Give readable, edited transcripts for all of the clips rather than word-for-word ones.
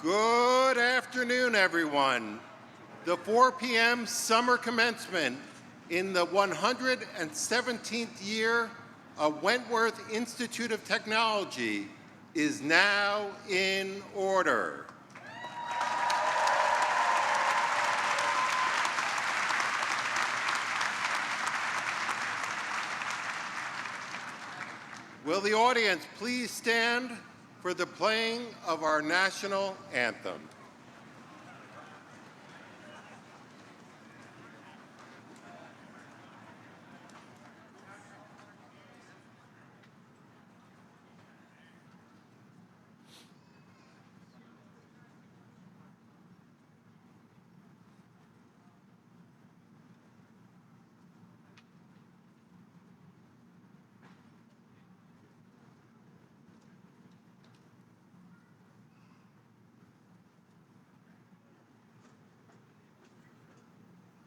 Good afternoon, everyone. The 4 p.m. summer commencement in the 117th year of Wentworth Institute of Technology is now in order. Will the audience please stand for the playing of our national anthem?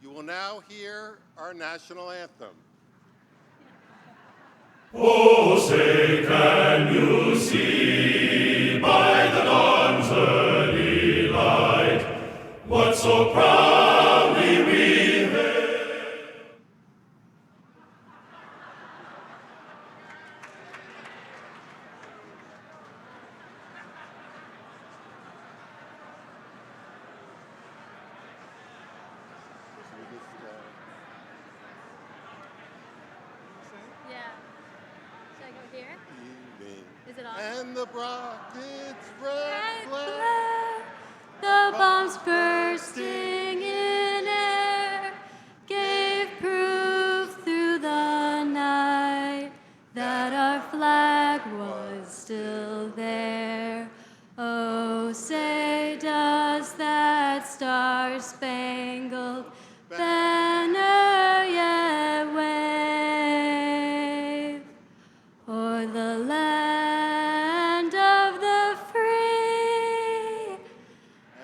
You will now hear our national anthem. Oh, say, can you see by the dawn's early light what so proudly we hailed? Yeah. Should I go here? Evening. Is it on? And the rocket's red glare, The bombs bursting in air gave proof through the night that our flag was still there. Oh, say does that star-spangled banner yet wave o'er the land of the free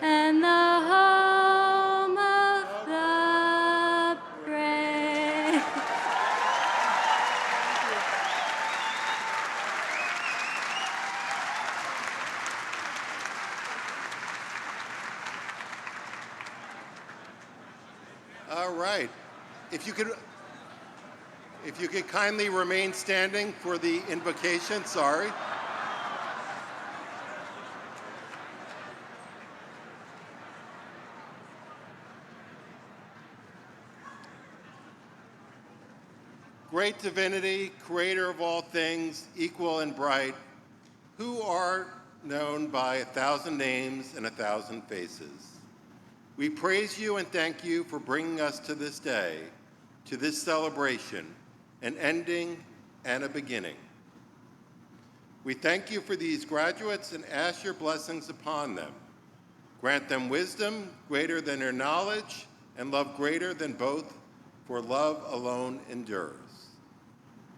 and the home of the brave. All right. If you could kindly remain standing for the invocation, sorry. Great divinity, creator of all things, equal and bright, who are known by 1,000 names and 1,000 faces. We praise you and thank you for bringing us to this day, to this celebration, an ending and a beginning. We thank you for these graduates and ask your blessings upon them. Grant them wisdom greater than their knowledge and love greater than both, for love alone endures.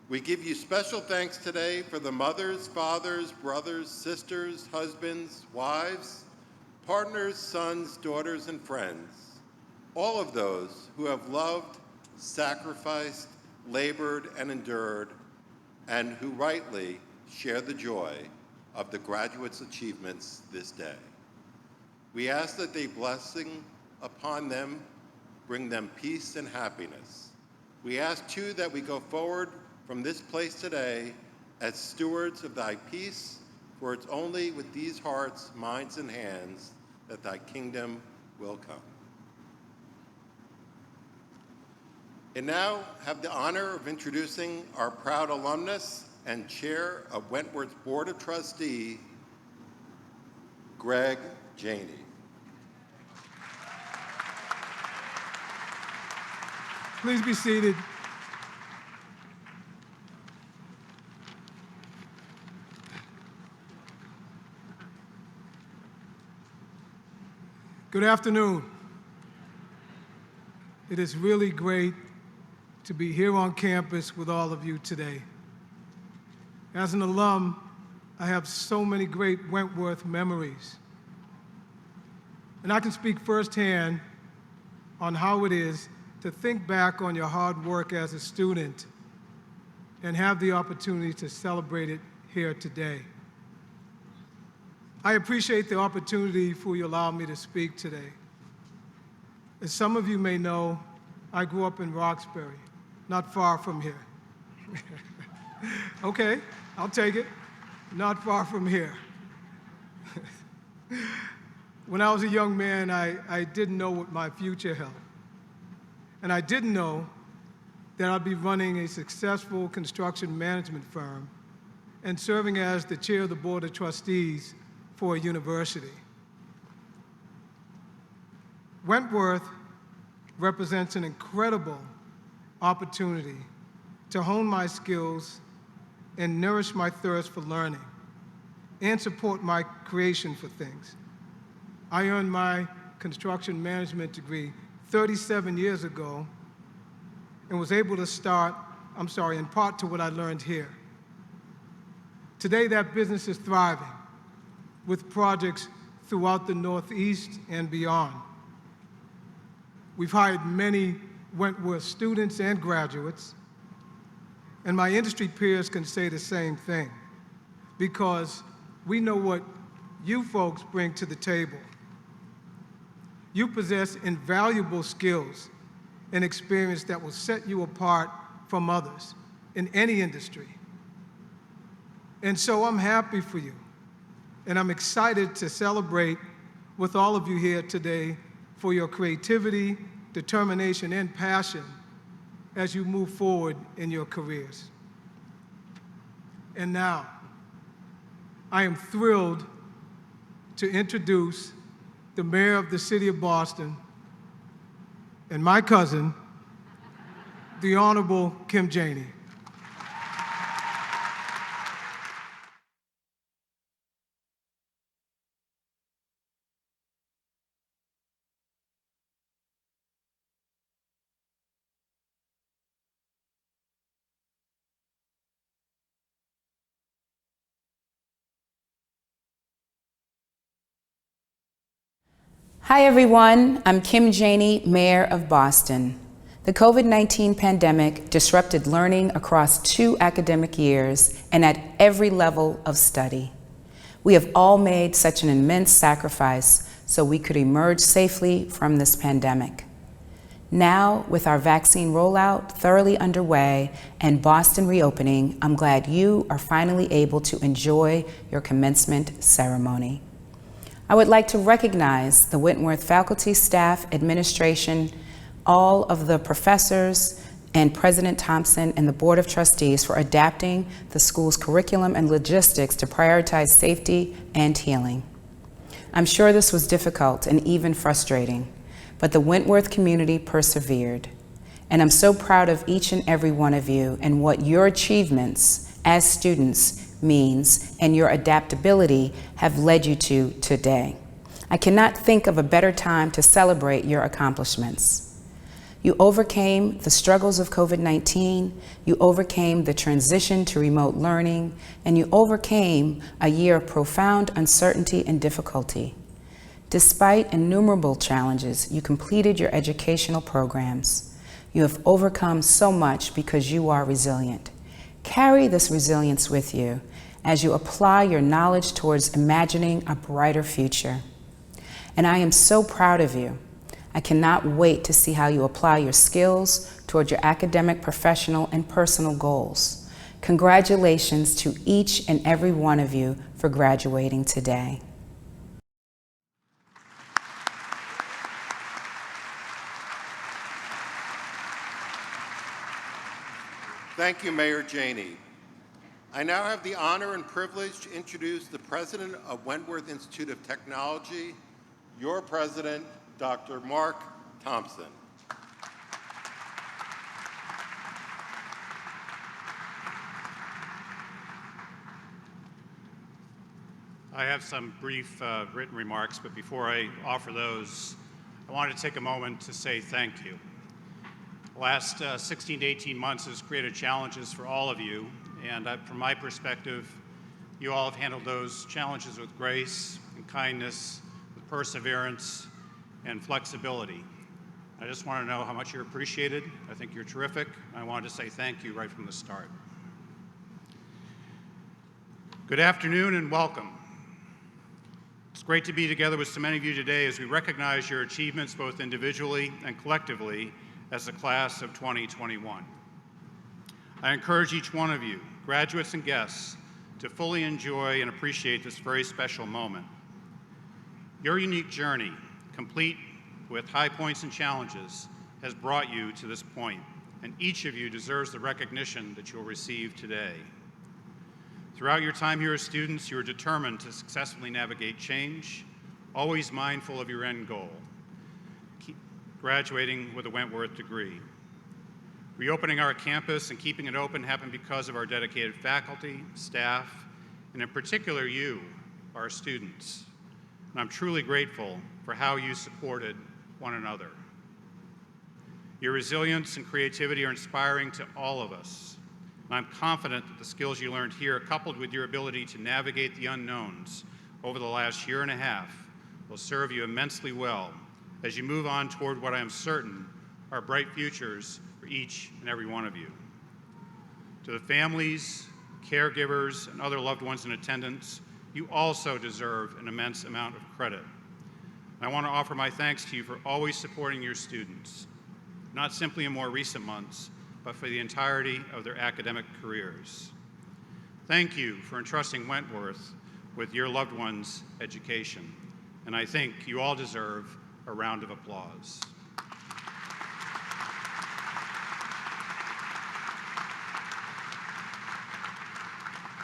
We give you special thanks today for the mothers, fathers, brothers, sisters, husbands, wives, partners, sons, daughters, and friends, all of those who have loved, sacrificed, labored, and endured, and who rightly share the joy of the graduates' achievements this day. We ask that the blessing upon them bring them peace and happiness. We ask, too, that we go forward from this place today as stewards of thy peace, for it's only with these hearts, minds, and hands that thy kingdom will come. And now have the honor of introducing our proud alumnus and chair of Wentworth's Board of Trustees, Greg Janey. Please be seated. Good afternoon. It is really great to be here on campus with all of you today. As an alum, I have so many great Wentworth memories. And I can speak firsthand on how it is to think back on your hard work as a student and have the opportunity to celebrate it here today. I appreciate the opportunity for you allow me to speak today. As some of you may know, I grew up in Roxbury, not far from here. Okay, I'll take it. Not far from here. When I was a young man, I didn't know what my future held. And I didn't know that I'd be running a successful construction management firm and serving as the chair of the board of trustees for a university. Wentworth represents an incredible opportunity to hone my skills and nourish my thirst for learning and support my creation for things. I earned my construction management degree 37 years ago and was able to start, in part to what I learned here. Today, that business is thriving with projects throughout the Northeast and beyond. We've hired many Wentworth students and graduates, and my industry peers can say the same thing because we know what you folks bring to the table. You possess invaluable skills and experience that will set you apart from others in any industry. And so I'm happy for you, and I'm excited to celebrate with all of you here today for your creativity, determination, and passion as you move forward in your careers. And now, I am thrilled to introduce the mayor of the city of Boston and my cousin, the Honorable Kim Janey. Hi everyone, I'm Kim Janey, Mayor of Boston. The COVID-19 pandemic disrupted learning across 2 academic years and at every level of study. We have all made such an immense sacrifice so we could emerge safely from this pandemic. Now, with our vaccine rollout thoroughly underway and Boston reopening, I'm glad you are finally able to enjoy your commencement ceremony. I would like to recognize the Wentworth faculty, staff, administration, all of the professors, and President Thompson and the Board of Trustees for adapting the school's curriculum and logistics to prioritize safety and healing. I'm sure this was difficult and even frustrating, but the Wentworth community persevered. And I'm so proud of each and every one of you and what your achievements as students means and your adaptability have led you to today. I cannot think of a better time to celebrate your accomplishments. You overcame the struggles of COVID-19, you overcame the transition to remote learning, and you overcame a year of profound uncertainty and difficulty. Despite innumerable challenges, you completed your educational programs. You have overcome so much because you are resilient. Carry this resilience with you as you apply your knowledge towards imagining a brighter future. And I am so proud of you. I cannot wait to see how you apply your skills towards your academic, professional, and personal goals. Congratulations to each and every one of you for graduating today. Thank you, Mayor Janey. I now have the honor and privilege to introduce the president of Wentworth Institute of Technology, your president, Dr. Mark Thompson. I have some brief written remarks, but before I offer those, I wanted to take a moment to say thank you. The last 16 to 18 months has created challenges for all of you, and from my perspective, you all have handled those challenges with grace and kindness, with perseverance and flexibility. I just want to know how much you're appreciated. I think you're terrific. I wanted to say thank you right from the start. Good afternoon and welcome. It's great to be together with so many of you today as we recognize your achievements both individually and collectively as the class of 2021. I encourage each one of you, graduates and guests, to fully enjoy and appreciate this very special moment. Your unique journey, complete with high points and challenges, has brought you to this point, and each of you deserves the recognition that you'll receive today. Throughout your time here as students, you are determined to successfully navigate change, always mindful of your end goal, graduating with a Wentworth degree. Reopening our campus and keeping it open happened because of our dedicated faculty, staff, and in particular you, our students. And I'm truly grateful for how you supported one another. Your resilience and creativity are inspiring to all of us. And I'm confident that the skills you learned here, coupled with your ability to navigate the unknowns over the last year and a half, will serve you immensely well as you move on toward what I am certain are bright futures for each and every one of you. To the families, caregivers, and other loved ones in attendance, you also deserve an immense amount of credit. And I want to offer my thanks to you for always supporting your students, not simply in more recent months, but for the entirety of their academic careers. Thank you for entrusting Wentworth with your loved one's education, and I think you all deserve a round of applause.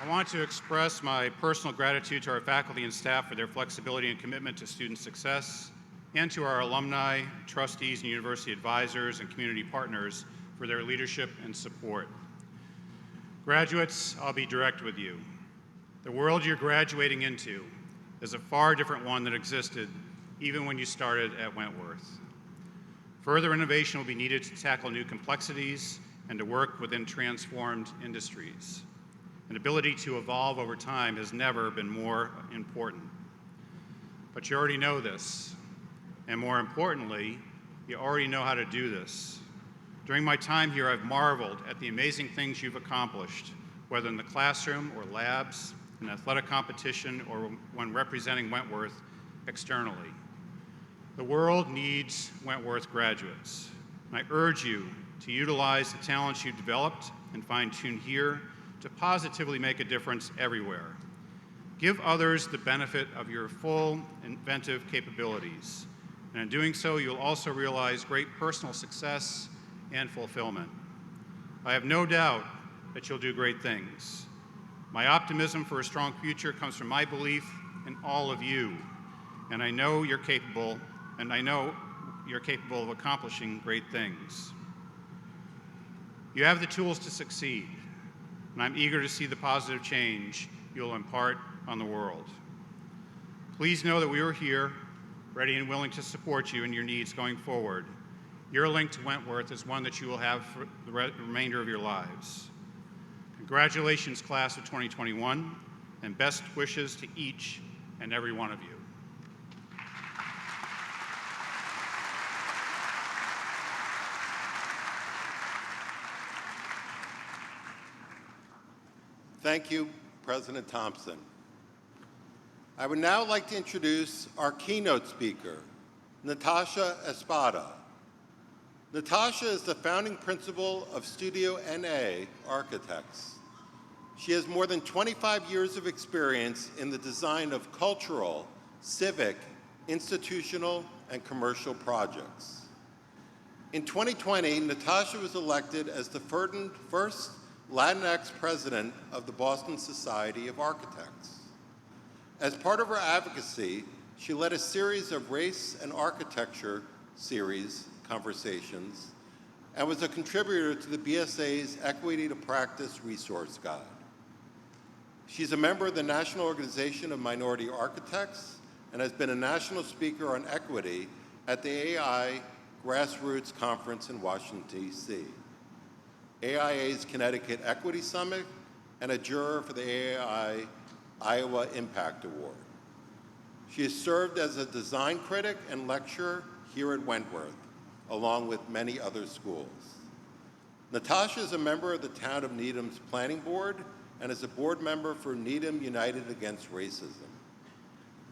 I want to express my personal gratitude to our faculty and staff for their flexibility and commitment to student success, and to our alumni, trustees, and university advisors and community partners for their leadership and support. Graduates, I'll be direct with you. The world you're graduating into is a far different one than existed even when you started at Wentworth. Further innovation will be needed to tackle new complexities and to work within transformed industries. An ability to evolve over time has never been more important. But you already know this, and more importantly, you already know how to do this. During my time here, I've marveled at the amazing things you've accomplished, whether in the classroom or labs, in athletic competition, or when representing Wentworth externally. The world needs Wentworth graduates, and I urge you to utilize the talents you've developed and fine-tune here to positively make a difference everywhere. Give others the benefit of your full inventive capabilities, and in doing so, you'll also realize great personal success and fulfillment. I have no doubt that you'll do great things. My optimism for a strong future comes from my belief in all of you, and I know you're capable of accomplishing great things. You have the tools to succeed, and I'm eager to see the positive change you'll impart on the world. Please know that we are here, ready and willing to support you in your needs going forward. Your link to Wentworth is one that you will have for the remainder of your lives. Congratulations, class of 2021, and best wishes to each and every one of you. Thank you, President Thompson. I would now like to introduce our keynote speaker, Natasha Espada. Natasha is the founding principal of Studio NA Architects. She has more than 25 years of experience in the design of cultural, civic, institutional, and commercial projects. In 2020, Natasha was elected as the first Latinx president of the Boston Society of Architects. As part of her advocacy, she led a series of race and architecture series conversations and was a contributor to the BSA's Equity to Practice resource guide. She's a member of the National Organization of Minority Architects and has been a national speaker on equity at the AI Grassroots Conference in Washington, D.C., AIA's Connecticut Equity Summit, and a juror for the AIA Iowa Impact Award. She has served as a design critic and lecturer here at Wentworth, along with many other schools. Natasha is a member of the Town of Needham's Planning Board and is a board member for Needham United Against Racism.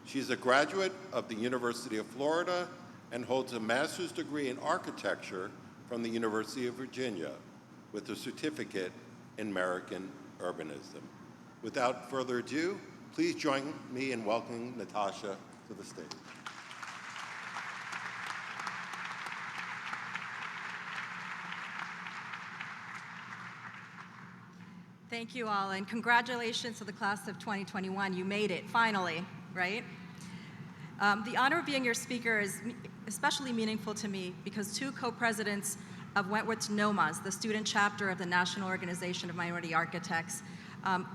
She's a graduate of the University of Florida and holds a master's degree in architecture from the University of Virginia with a certificate in American urbanism. Without further ado, please join me in welcoming Natasha to the stage. Thank you all, and congratulations to the class of 2021. You made it, finally, right? The honor of being your speaker is especially meaningful to me because two co-presidents of Wentworth's NOMAs, the student chapter of the National Organization of Minority Architects,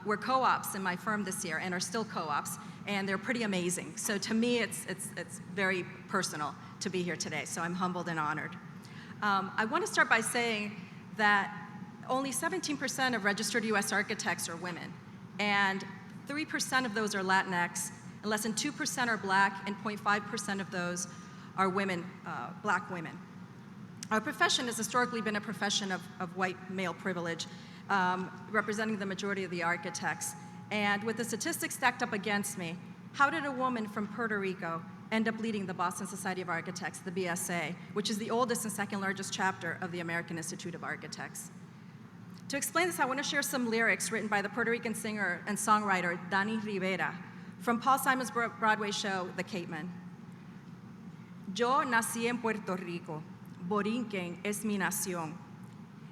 were co-ops in my firm this year and are still co-ops, and they're pretty amazing. So to me, it's very personal to be here today, so I'm humbled and honored. I want to start by saying that only 17% of registered US architects are women, and 3% of those are Latinx, and less than 2% are Black, and 0.5% of those are women, Black women. Our profession has historically been a profession of white male privilege, representing the majority of the architects. And with the statistics stacked up against me, how did a woman from Puerto Rico end up leading the Boston Society of Architects, the BSA, which is the oldest and second largest chapter of the American Institute of Architects? To explain this, I want to share some lyrics written by the Puerto Rican singer and songwriter Dani Rivera from Paul Simon's Broadway show, The Capeman. Yo nací en Puerto Rico, Borinquen es mi nación.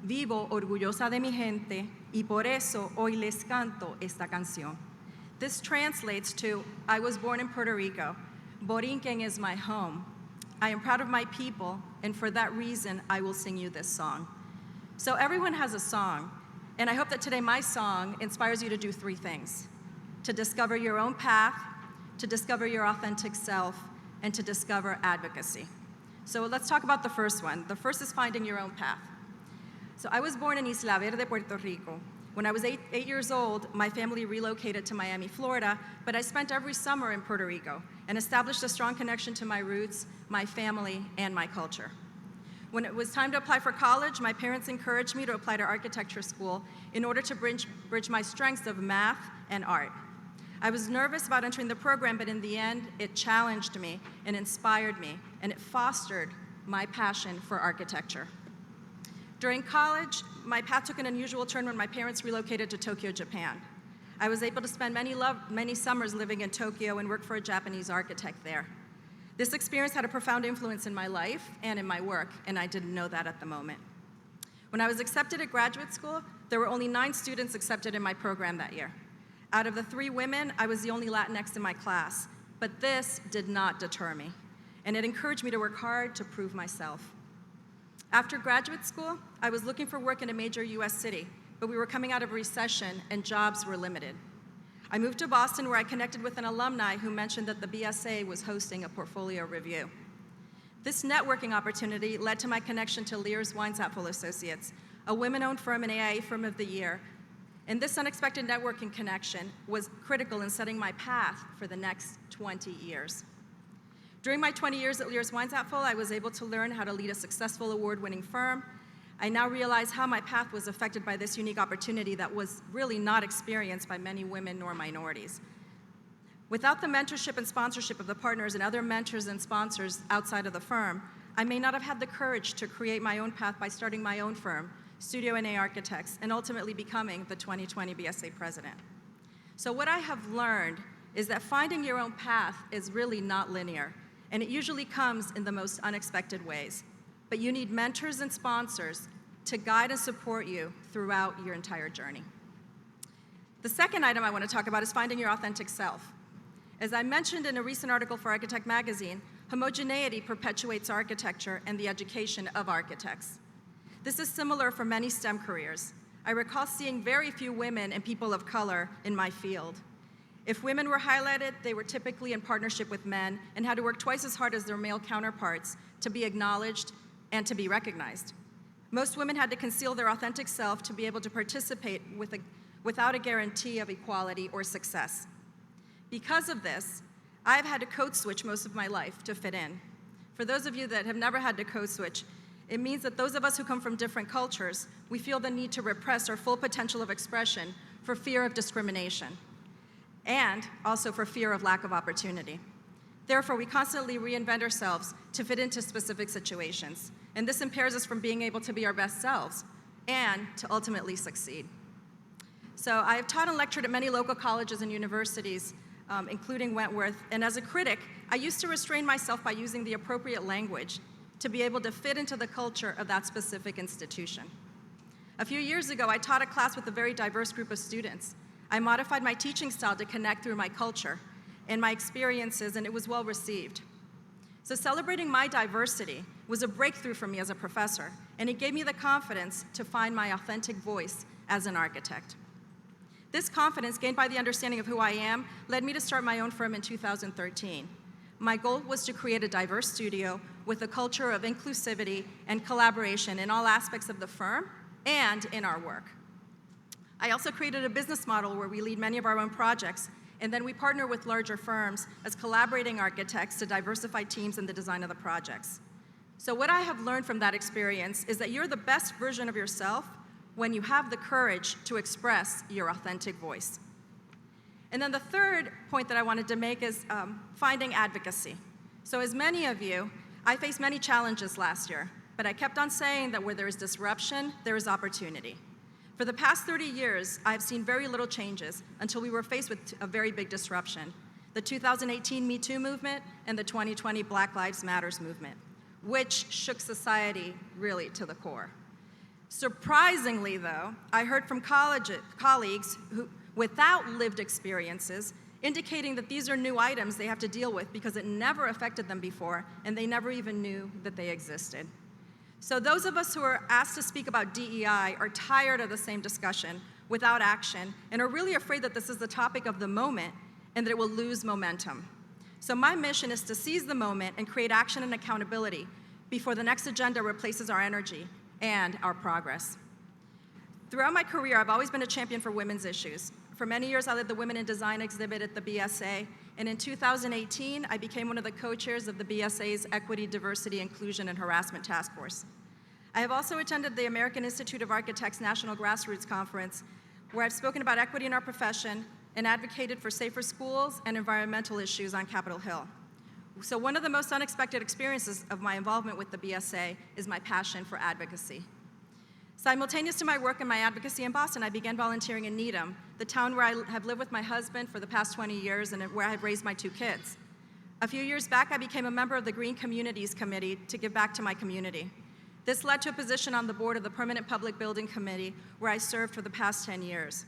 Vivo orgullosa de mi gente y por eso hoy les canto esta canción. This translates to, I was born in Puerto Rico. Borinquen is my home. I am proud of my people, and for that reason, I will sing you this song. So everyone has a song, and I hope that today my song inspires you to do three things: to discover your own path, to discover your authentic self, and to discover advocacy. So let's talk about the first one. The first is finding your own path. So I was born in Isla Verde, Puerto Rico. When I was eight years old, my family relocated to Miami, Florida, but I spent every summer in Puerto Rico and established a strong connection to my roots, my family, and my culture. When it was time to apply for college, my parents encouraged me to apply to architecture school in order to bridge my strengths of math and art. I was nervous about entering the program, but in the end, it challenged me and inspired me, and it fostered my passion for architecture. During college, my path took an unusual turn when my parents relocated to Tokyo, Japan. I was able to spend many summers living in Tokyo and work for a Japanese architect there. This experience had a profound influence in my life and in my work, and I didn't know that at the moment. When I was accepted at graduate school, there were only 9 students accepted in my program that year. Out of the 3 women, I was the only Latinx in my class, but this did not deter me, and it encouraged me to work hard to prove myself. After graduate school, I was looking for work in a major US city, but we were coming out of a recession and jobs were limited. I moved to Boston, where I connected with an alumni who mentioned that the BSA was hosting a portfolio review. This networking opportunity led to my connection to Lears Weinzapfel Associates, a women-owned firm and AIA Firm of the Year. And this unexpected networking connection was critical in setting my path for the next 20 years. During my 20 years at Lears Weinzapfel, I was able to learn how to lead a successful award-winning firm. I now realize how my path was affected by this unique opportunity that was really not experienced by many women nor minorities. Without the mentorship and sponsorship of the partners and other mentors and sponsors outside of the firm, I may not have had the courage to create my own path by starting my own firm, Studio NA Architects, and ultimately becoming the 2020 BSA president. So what I have learned is that finding your own path is really not linear, and it usually comes in the most unexpected ways. But you need mentors and sponsors to guide and support you throughout your entire journey. The second item I want to talk about is finding your authentic self. As I mentioned in a recent article for Architect Magazine, homogeneity perpetuates architecture and the education of architects. This is similar for many STEM careers. I recall seeing very few women and people of color in my field. If women were highlighted, they were typically in partnership with men and had to work twice as hard as their male counterparts to be acknowledged and to be recognized. Most women had to conceal their authentic self to be able to participate without a guarantee of equality or success. Because of this, I've had to code switch most of my life to fit in. For those of you that have never had to code switch, it means that those of us who come from different cultures, we feel the need to repress our full potential of expression for fear of discrimination, and also for fear of lack of opportunity. Therefore, we constantly reinvent ourselves to fit into specific situations. And this impairs us from being able to be our best selves and to ultimately succeed. So I have taught and lectured at many local colleges and universities, including Wentworth, and as a critic, I used to restrain myself by using the appropriate language to be able to fit into the culture of that specific institution. A few years ago, I taught a class with a very diverse group of students. I modified my teaching style to connect through my culture and my experiences, and it was well received. So celebrating my diversity was a breakthrough for me as a professor, and it gave me the confidence to find my authentic voice as an architect. This confidence, gained by the understanding of who I am, led me to start my own firm in 2013. My goal was to create a diverse studio with a culture of inclusivity and collaboration in all aspects of the firm and in our work. I also created a business model where we lead many of our own projects, and then we partner with larger firms as collaborating architects to diversify teams in the design of the projects. So what I have learned from that experience is that you're the best version of yourself when you have the courage to express your authentic voice. And then the third point that I wanted to make is finding advocacy. So as many of you, I faced many challenges last year, but I kept on saying that where there is disruption, there is opportunity. For the past 30 years, I've seen very little changes until we were faced with a very big disruption: the 2018 Me Too movement and the 2020 Black Lives Matters movement, which shook society really to the core. Surprisingly, though, I heard from colleagues who, without lived experiences, indicating that these are new items they have to deal with because it never affected them before, and they never even knew that they existed. So those of us who are asked to speak about DEI are tired of the same discussion without action and are really afraid that this is the topic of the moment and that it will lose momentum. So my mission is to seize the moment and create action and accountability before the next agenda replaces our energy and our progress. Throughout my career, I've always been a champion for women's issues. For many years, I led the Women in Design exhibit at the BSA, and in 2018, I became one of the co-chairs of the BSA's Equity, Diversity, Inclusion, and Harassment Task Force. I have also attended the American Institute of Architects National Grassroots Conference, where I've spoken about equity in our profession and advocated for safer schools and environmental issues on Capitol Hill. So one of the most unexpected experiences of my involvement with the BSA is my passion for advocacy. Simultaneous to my work and my advocacy in Boston, I began volunteering in Needham, the town where I have lived with my husband for the past 20 years and where I've raised my 2 kids. A few years back, I became a member of the Green Communities Committee to give back to my community. This led to a position on the board of the Permanent Public Building Committee, where I served for the past 10 years.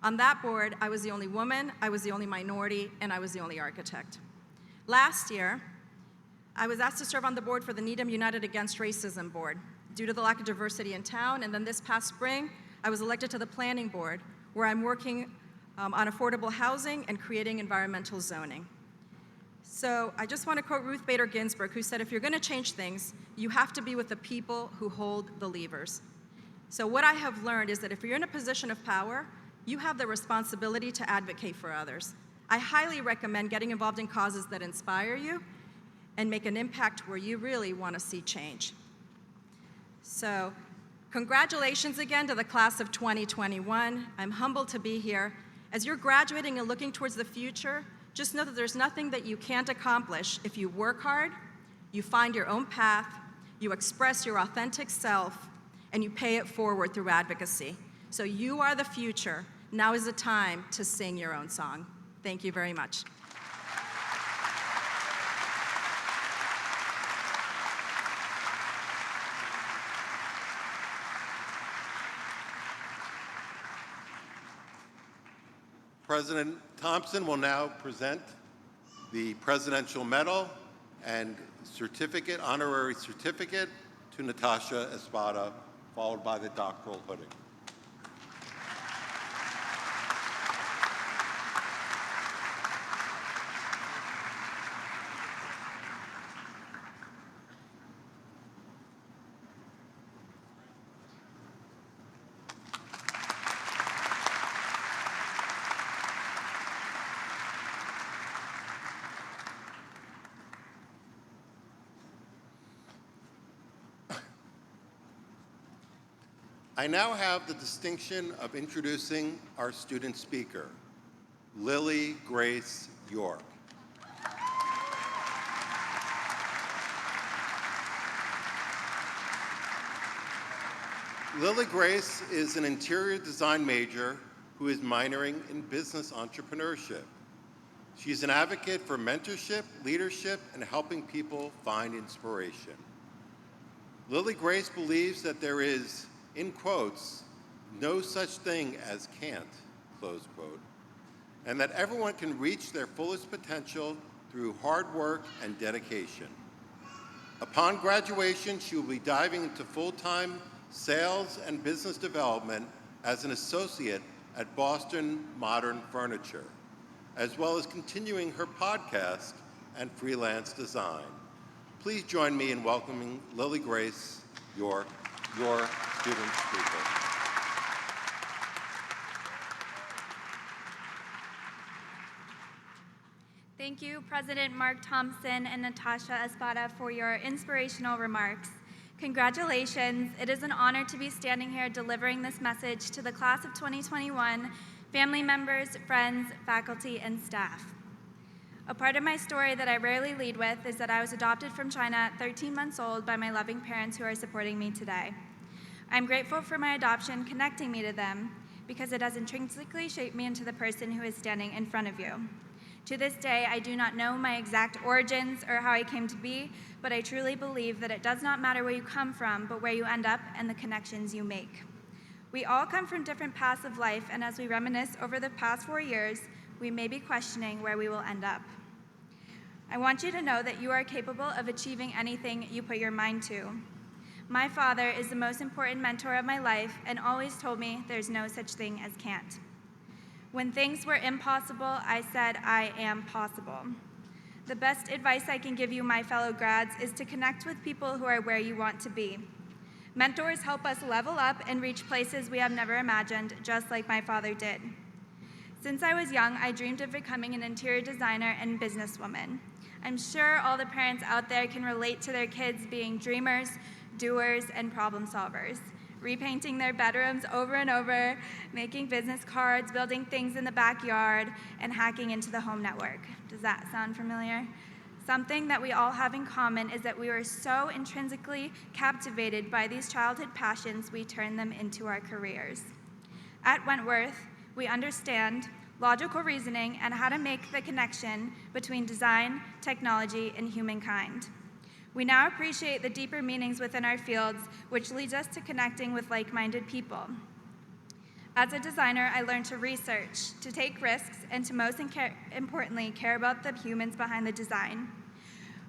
On that board, I was the only woman, I was the only minority, and I was the only architect. Last year, I was asked to serve on the board for the Needham United Against Racism board due to the lack of diversity in town, and then this past spring, I was elected to the planning board, where I'm working on affordable housing and creating environmental zoning. So I just want to quote Ruth Bader Ginsburg, who said, if you're going to change things, you have to be with the people who hold the levers. So what I have learned is that if you're in a position of power, you have the responsibility to advocate for others. I highly recommend getting involved in causes that inspire you and make an impact where you really want to see change. So congratulations again to the class of 2021. I'm humbled to be here. As you're graduating and looking towards the future, just know that there's nothing that you can't accomplish if you work hard, you find your own path, you express your authentic self, and you pay it forward through advocacy. So you are the future. Now is the time to sing your own song. Thank you very much. President Thompson will now present the Presidential Medal and certificate, honorary certificate, to Natasha Espada, followed by the doctoral hooding. I now have the distinction of introducing our student speaker, Lily Grace York. Lily Grace is an interior design major who is minoring in business entrepreneurship. She's an advocate for mentorship, leadership, and helping people find inspiration. Lily Grace believes that there is, in quotes, no such thing as can't, close quote, and that everyone can reach their fullest potential through hard work and dedication. Upon graduation, she will be diving into full-time sales and business development as an associate at Boston Modern Furniture, as well as continuing her podcast and freelance design. Please join me in welcoming Lily Grace, your student speaker. Thank you, President Mark Thompson and Natasha Espada, for your inspirational remarks. Congratulations. It is an honor to be standing here delivering this message to the class of 2021, family members, friends, faculty, and staff. A part of my story that I rarely lead with is that I was adopted from China at 13 months old by my loving parents who are supporting me today. I'm grateful for my adoption connecting me to them because it has intrinsically shaped me into the person who is standing in front of you. To this day, I do not know my exact origins or how I came to be, but I truly believe that it does not matter where you come from, but where you end up and the connections you make. We all come from different paths of life, and as we reminisce over the past 4 years, we may be questioning where we will end up. I want you to know that you are capable of achieving anything you put your mind to. My father is the most important mentor of my life and always told me there's no such thing as can't. When things were impossible, I said, I am possible. The best advice I can give you, my fellow grads, is to connect with people who are where you want to be. Mentors help us level up and reach places we have never imagined, just like my father did. Since I was young, I dreamed of becoming an interior designer and businesswoman. I'm sure all the parents out there can relate to their kids being dreamers, doers, and problem solvers, repainting their bedrooms over and over, making business cards, building things in the backyard, and hacking into the home network. Does that sound familiar? Something that we all have in common is that we were so intrinsically captivated by these childhood passions, we turn them into our careers. At Wentworth, we understand logical reasoning and how to make the connection between design, technology, and humankind. We now appreciate the deeper meanings within our fields, which leads us to connecting with like-minded people. As a designer, I learned to research, to take risks, and to most importantly, care about the humans behind the design.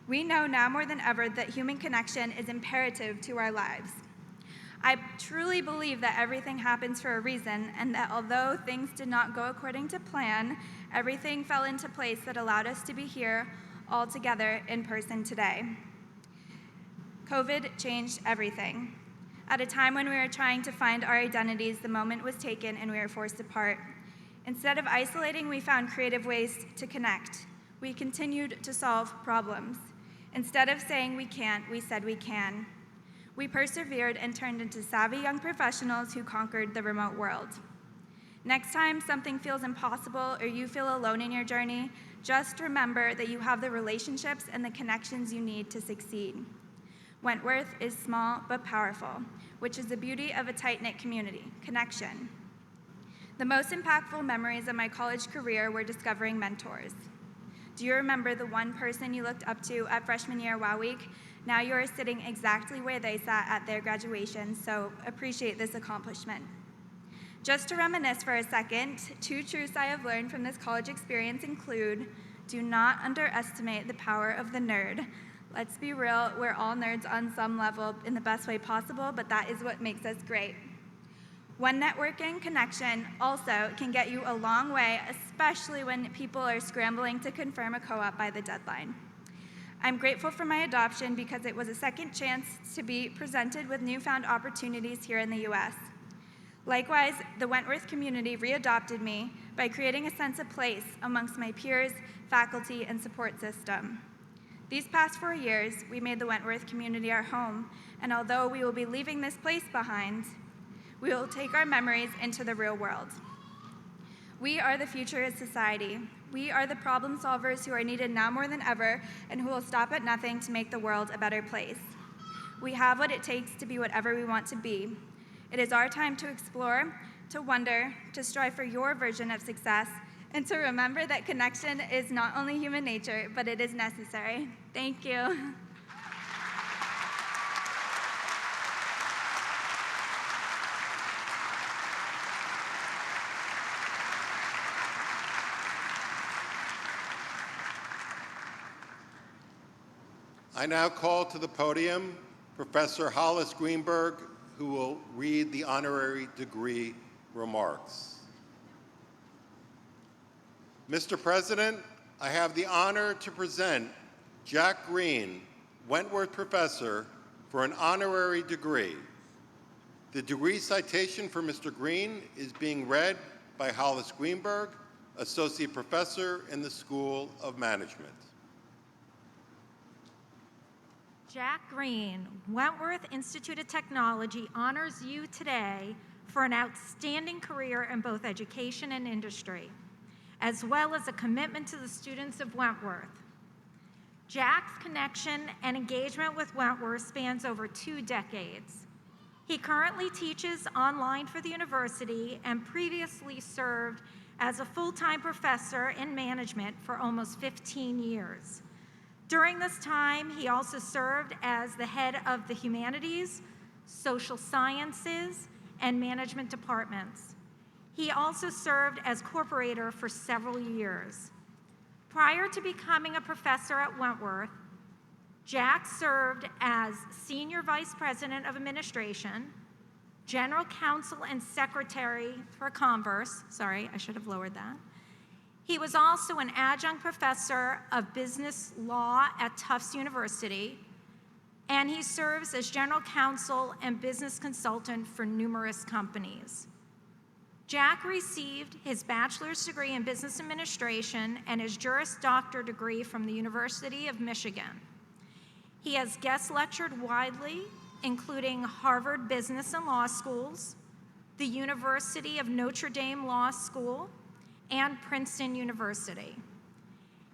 We know now more than ever that human connection is imperative to our lives. I truly believe that everything happens for a reason, and that although things did not go according to plan, everything fell into place that allowed us to be here all together in person today. COVID changed everything. At a time when we were trying to find our identities, the moment was taken and we were forced apart. Instead of isolating, we found creative ways to connect. We continued to solve problems. Instead of saying we can't, we said we can. We persevered and turned into savvy young professionals who conquered the remote world. Next time something feels impossible or you feel alone in your journey, just remember that you have the relationships and the connections you need to succeed. Wentworth is small but powerful, which is the beauty of a tight-knit community, connection. The most impactful memories of my college career were discovering mentors. Do you remember the one person you looked up to at freshman year Wow Week? Now you are sitting exactly where they sat at their graduation, so appreciate this accomplishment. Just to reminisce for a second, 2 truths I have learned from this college experience include, do not underestimate the power of the nerd. Let's be real, we're all nerds on some level in the best way possible, but that is what makes us great. One networking connection also can get you a long way, especially when people are scrambling to confirm a co-op by the deadline. I'm grateful for my adoption because it was a second chance to be presented with newfound opportunities here in the US. Likewise, the Wentworth community readopted me by creating a sense of place amongst my peers, faculty, and support system. These past 4 years, we made the Wentworth community our home, and although we will be leaving this place behind, we will take our memories into the real world. We are the future of society. We are the problem solvers who are needed now more than ever, and who will stop at nothing to make the world a better place. We have what it takes to be whatever we want to be. It is our time to explore, to wonder, to strive for your version of success, and to remember that connection is not only human nature, but it is necessary. Thank you. I now call to the podium Professor Hollis Greenberg, who will read the honorary degree remarks. Mr. President, I have the honor to present Jack Green, Wentworth Professor, for an honorary degree. The degree citation for Mr. Green is being read by Hollis Greenberg, Associate Professor in the School of Management. Jack Green, Wentworth Institute of Technology honors you today for an outstanding career in both education and industry, as well as a commitment to the students of Wentworth. Jack's connection and engagement with Wentworth spans over 2 decades. He currently teaches online for the university and previously served as a full-time professor in management for almost 15 years. During this time, he also served as the head of the humanities, social sciences, and management departments. He also served as corporator for several years. Prior to becoming a professor at Wentworth, Jack served as Senior Vice President of Administration, General Counsel and Secretary for Converse. Sorry, I should have lowered that. He was also an adjunct professor of business law at Tufts University, and he serves as general counsel and business consultant for numerous companies. Jack received his bachelor's degree in business administration and his Juris Doctor degree from the University of Michigan. He has guest lectured widely, including Harvard Business and Law Schools, the University of Notre Dame Law School, and Princeton University.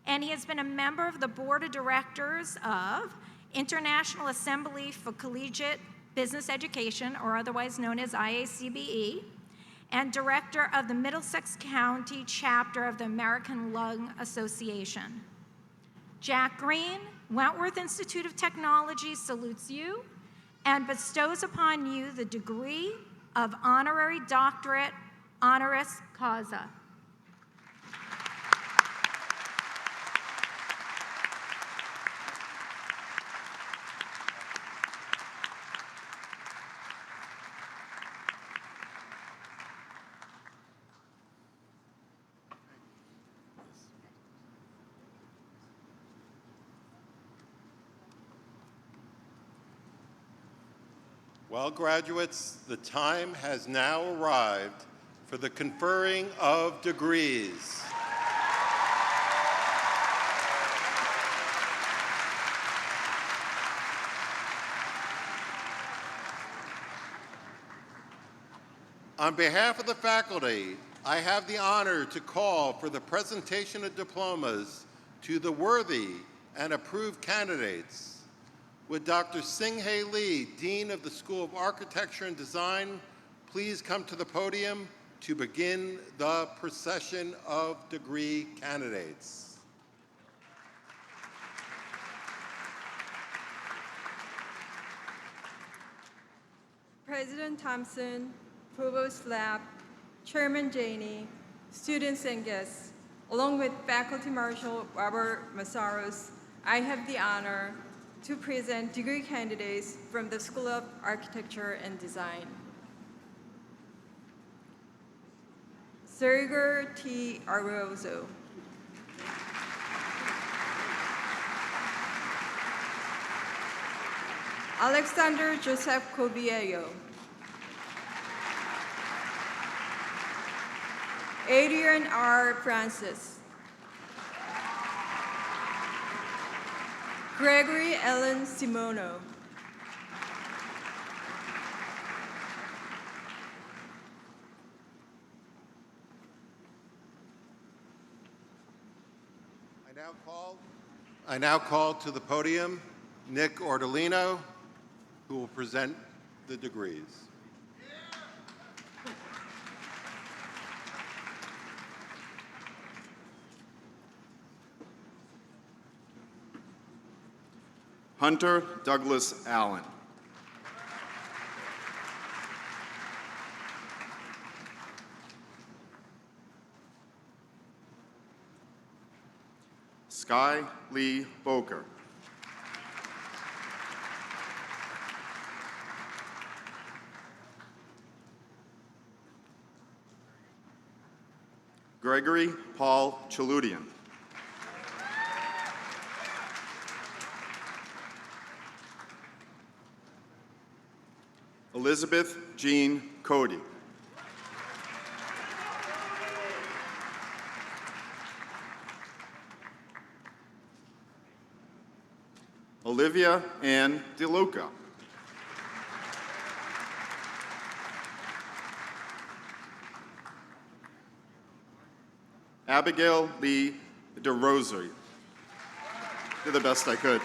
And he has been a member of the board of directors of International Assembly for Collegiate Business Education, or otherwise known as IACBE, and director of the Middlesex County chapter of the American Lung Association. Jack Green, Wentworth Institute of Technology salutes you and bestows upon you the degree of Honorary Doctorate Honoris Causa. Well, graduates, the time has now arrived for the conferring of degrees. On behalf of the faculty, I have the honor to call for the presentation of diplomas to the worthy and approved candidates. Would Dr. Singhae Lee, Dean of the School of Architecture and Design, please come to the podium to begin the procession of degree candidates. President Thompson, Provost Lab, Chairman Janey, students and guests, along with Faculty Marshal Robert Massaros, I have the honor to present degree candidates from the School of Architecture and Design. Sergio T. Arrozo. Alexander Joseph Coviello. Adrian R. Francis. Gregory Ellen Simono. I now call to the podium Nick Ordolino, who will present the degrees. Hunter Douglas Allen. Sky Lee Boker. Gregory Paul Chaludian. Elizabeth Jean Cody. Olivia Ann DeLuca. Abigail Lee DeRosary. Did the best I could.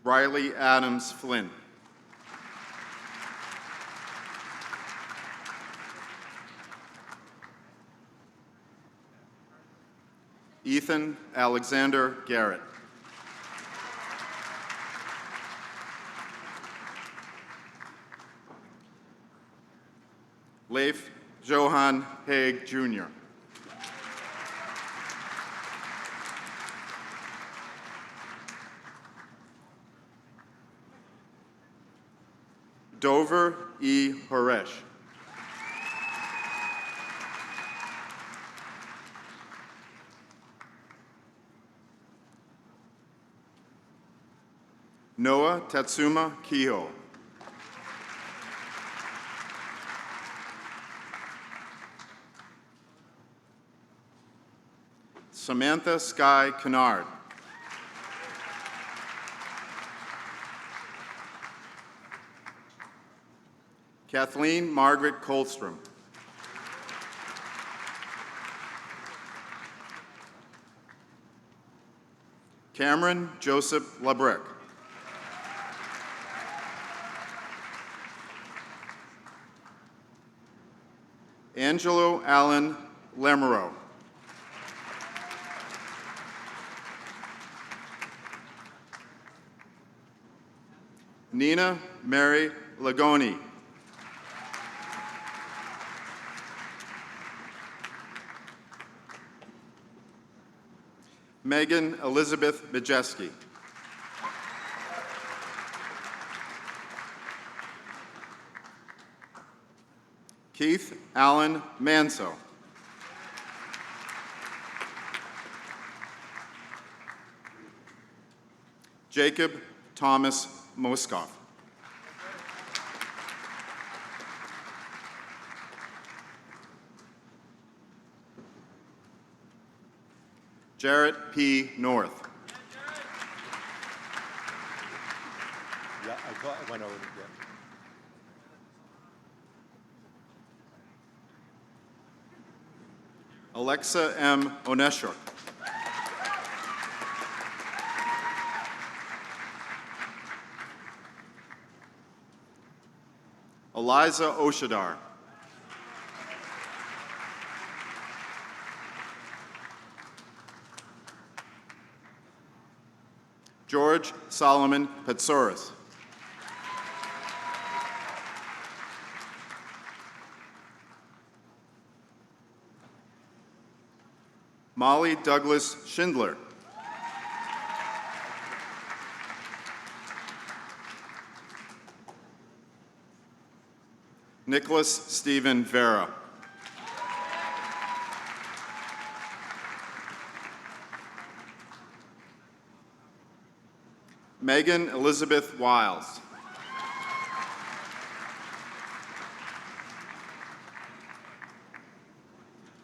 Riley Adams Flynn. Ethan Alexander Garrett. Leif Johann Haig, Jr. Dover E. Horesh. Noah Tatsuma Kiho. Samantha Sky Kennard. Kathleen Margaret Colstrom. Cameron Joseph Labrec. Angelo Allen Lamoureux. Nina Mary Lagoni. Megan Elizabeth Majeski. Keith Allen Manso. Jacob Thomas Moskoff. Jarrett P. North. Yeah, I went over it, yeah. Alexa M. Oneshuk. Eliza Oshadar. George Solomon Petsoris. Molly Douglas Schindler. Nicholas Stephen Vera. Megan Elizabeth Wiles.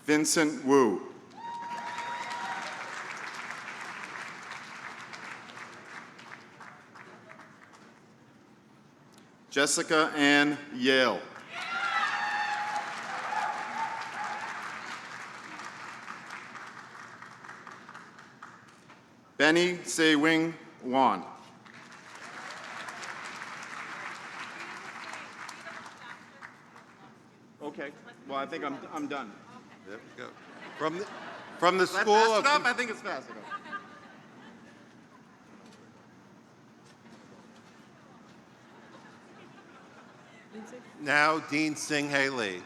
Vincent Wu. Jessica Ann Yale. Benny Se-Wing Wan. Okay, well, I think I'm done. There we go. From the Is that School fast of enough? I think it's fast enough. Now Dean Singh-Hae Lee.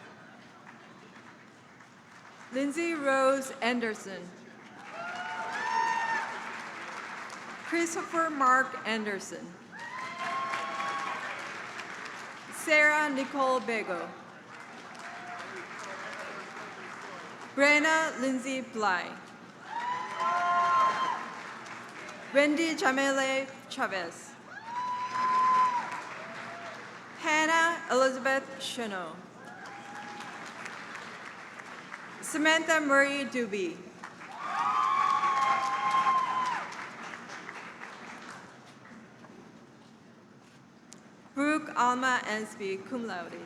Lindsay Rose Anderson. Christopher Mark Anderson. Sarah Nicole Bego. Brenna Lindsay Bly. Wendy Jamele Chavez. Hannah Elizabeth Cheno. Samantha Murray Doobie. Brooke Alma Ansby, cum laude.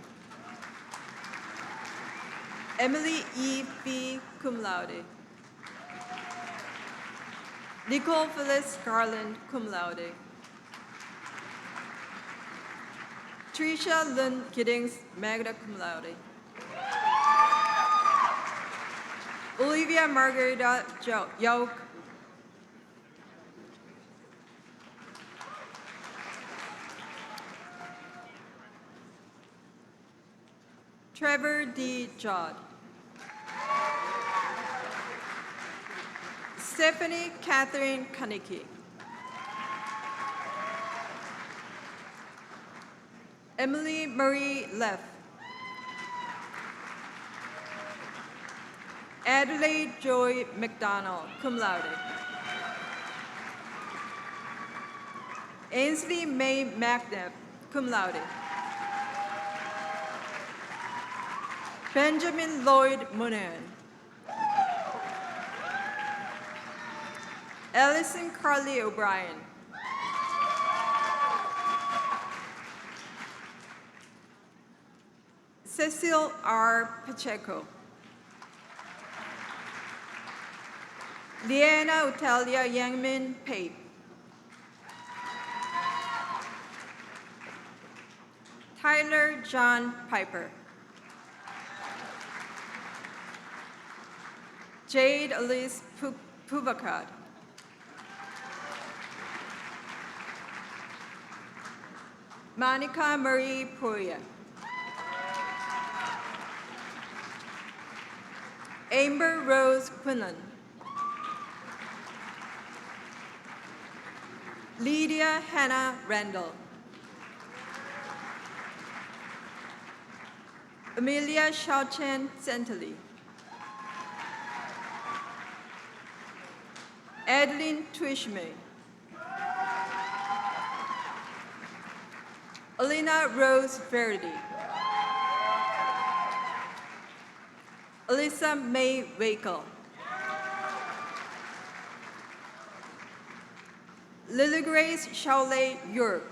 Emily E. B., cum laude. Nicole Phyllis Garland, cum laude. Tricia Lynn Giddings, magna cum laude. Olivia Margarita Yoke. Trevor D. Judd. Stephanie Catherine Kanicki. Emily Marie Leff. Adelaide Joy McDonald, cum laude. Ainsley May McNabb, cum laude. Benjamin Lloyd Monahan. Allison Carly O'Brien. Cecil R. Pacheco. Leanna Utalia Yangmin Pape. Tyler John Piper. Jade Elise Puvakad. Monica Marie Puria. Amber Rose Quinlan. Lydia Hannah Randall. Amelia Shaochen Centelli. Adeline Twishme. Alina Rose Verdi. Alyssa May Wakel. Lily Grace Shaolei York.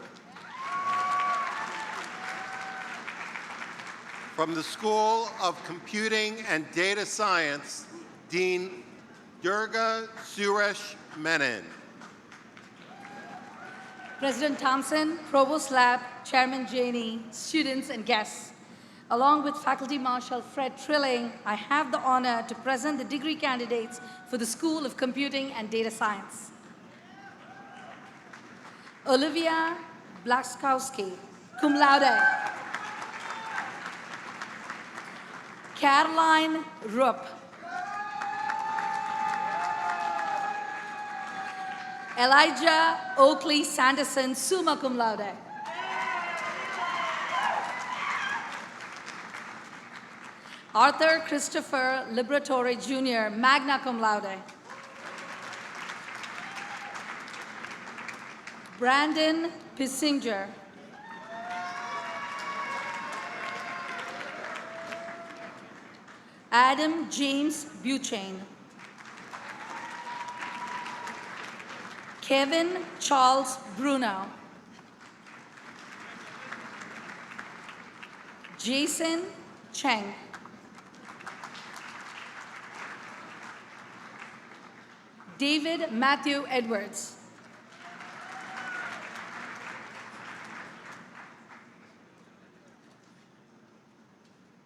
From the School of Computing and Data Science, Dean Durga Suresh Menon. President Thompson, Provost Lab, Chairman Janey, students and guests. Along with Faculty Marshal Fred Trilling, I have the honor to present the degree candidates for the School of Computing and Data Science. Olivia Blaskowski, cum laude. Caroline Rupp. Elijah Oakley Sanderson, summa cum laude. Arthur Christopher Liberatore Jr., magna cum laude. Brandon Pissinger. Adam James Buchain. Kevin Charles Bruno. Jason Cheng. David Matthew Edwards.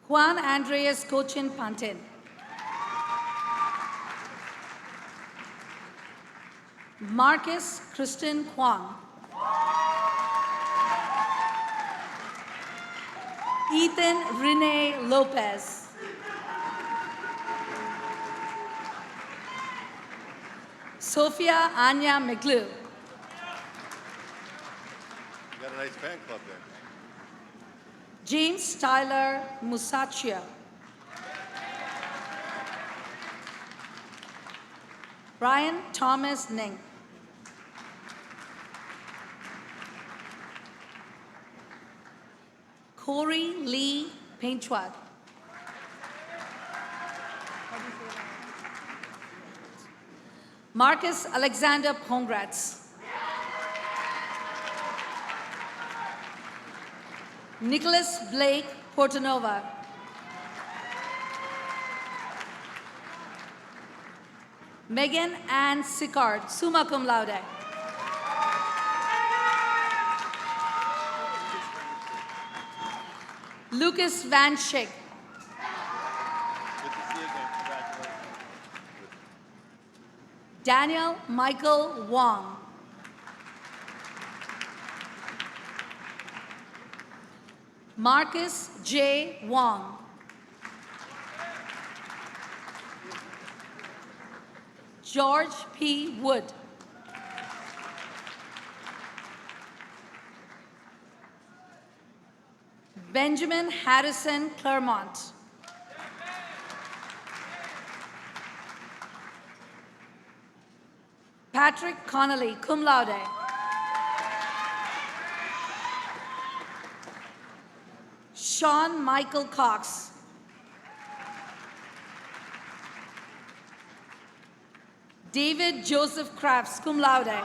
Juan Andreas Cochin Pantin. Marcus Kristen Kwong. Ethan Rene Lopez. Sophia Anya McGlew. You got a nice fan club there. James Tyler Musacchio. Brian Thomas Ning. Corey Lee Painchwad. Marcus Alexander Pongratz. Nicholas Blake Portanova. Megan Ann Sicard, summa cum laude. Lucas Van Schick. Good to see you again. Congratulations. Daniel Michael Wong. Marcus J. Wong. George P. Wood. Benjamin Harrison Claremont. Patrick Connolly, cum laude. Sean Michael Cox. David Joseph Crafts, cum laude.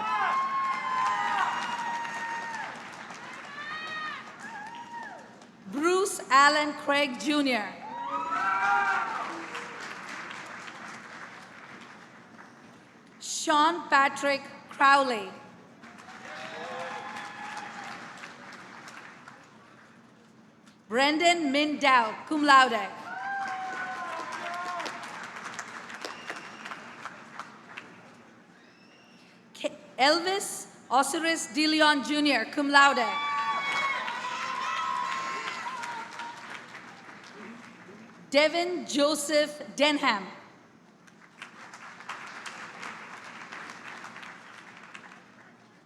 Bruce Allen Craig Jr. Sean Patrick Crowley. Brendan Min Dow, cum laude. Elvis Osiris De Leon Jr., cum laude. Devin Joseph Denham.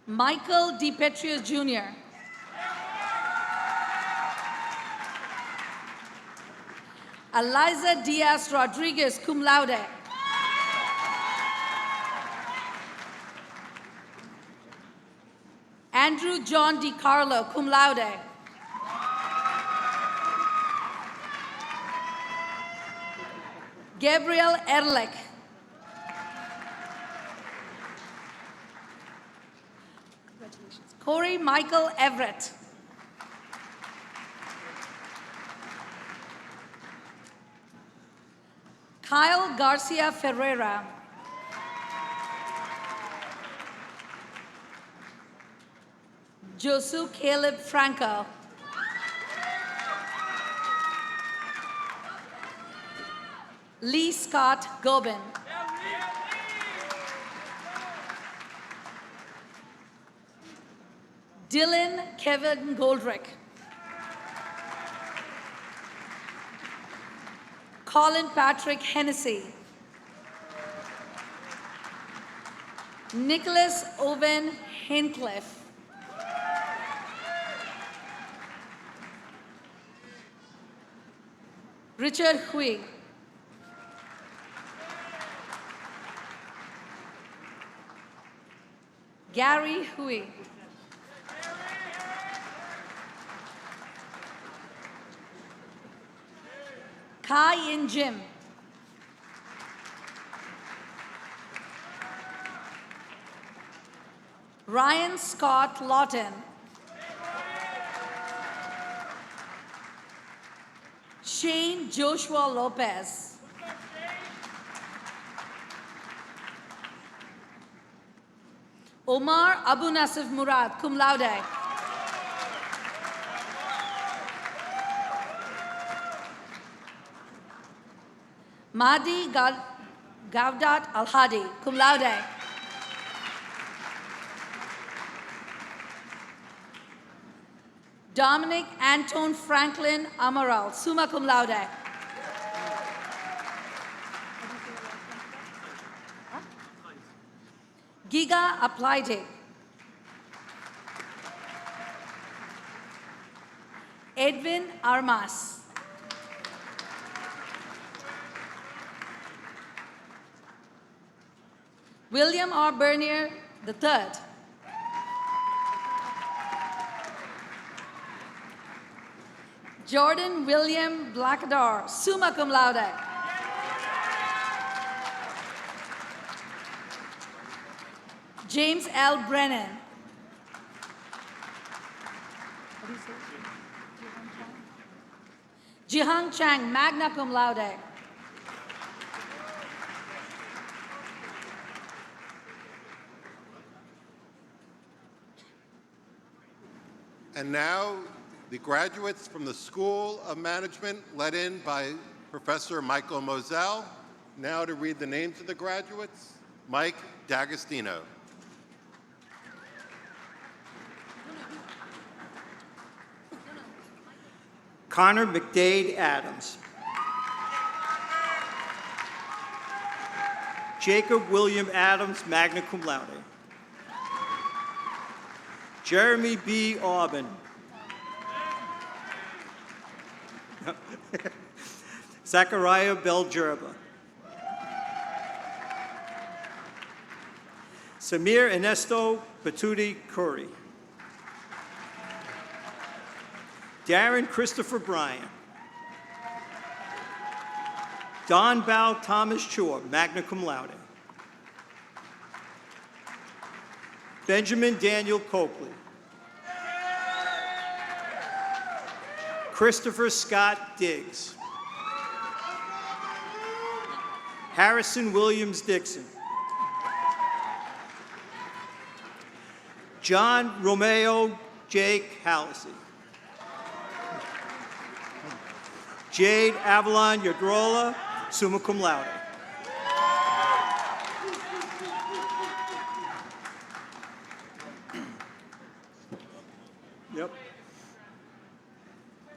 Michael DiPetrio Jr. Eliza Diaz Rodriguez, cum laude. Andrew John DiCarlo, cum laude. Gabriel Erlich. Corey Michael Everett. Kyle Garcia Ferreira. Josu Caleb Franco. Lee Scott Gobin. Dylan Kevin Goldrick. Colin Patrick Hennessy. Nicholas Owen Hincliffe. Richard Hui. Gary Hui. Kai In Jim. Ryan Scott Lawton. Shane Joshua Lopez. Omar Abu Nasif Murad, cum laude. Mahdi Gaudat Al-Hadi, cum laude. Dominic Anton Franklin Amaral, summa cum laude. Giga Aplaide. Edwin Armas. William R. Bernier III. Jordan William Blackadar, summa cum laude. James L. Brennan. Jihang Chang, magna cum laude. And now, the graduates from the School of Management, led in by Professor Michael Moselle. Now to read the names of the graduates, Mike D'Agostino. Connor McDade Adams. Jacob William Adams, magna cum laude. Jeremy B. Aubin. Zachariah Belgerba. Samir Ernesto Patuti Curry. Darren Christopher Bryan. Don Bao Thomas Chua, magna cum laude. Benjamin Daniel Copley. Christopher Scott Diggs. Harrison Williams Dixon. John Romeo Jake Hallisey. Jade Avalon Yadrola, summa cum laude. Yep.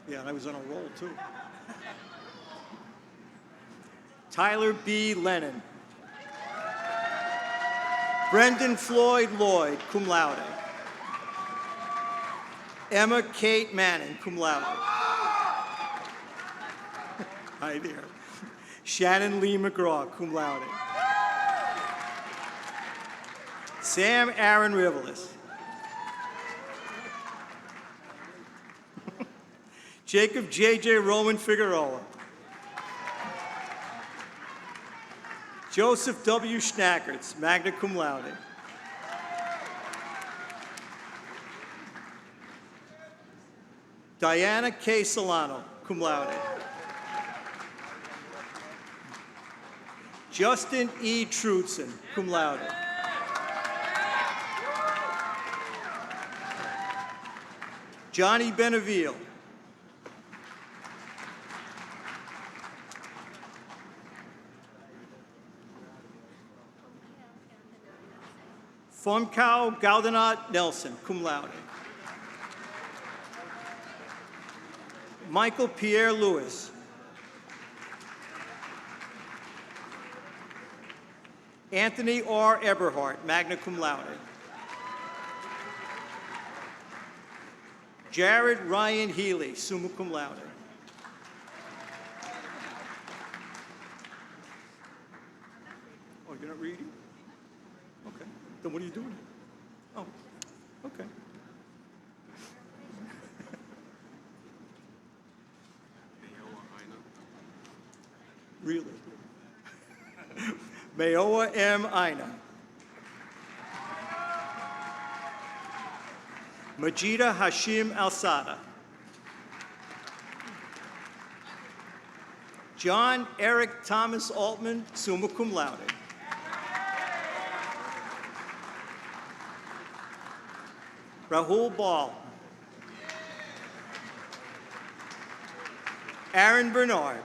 Yeah, and I was on a roll too. Tyler B. Lennon. Brendan Floyd Lloyd, cum laude. Emma Kate Manning, cum laude. Hi there. Shannon Lee McGraw, cum laude. Sam Aaron Rivelis. Jacob J.J. Roman Figueroa. Joseph W. Schnackerts, magna cum laude. Diana K. Solano, cum laude. Justin E. Trutzen, cum laude. Johnny Beneville. Fomkau Gaudenat Nelson, cum laude. Michael Pierre Lewis. Anthony R. Eberhardt, magna cum laude. Jared Ryan Healy, summa cum laude. Oh, you're not reading? Okay. Then what are you doing? Oh, okay. Really? Mayoa M. Aina. Majida Hashim Al-Sada. John Eric Thomas Altman, summa cum laude. Rahul Ball. Aaron Bernard.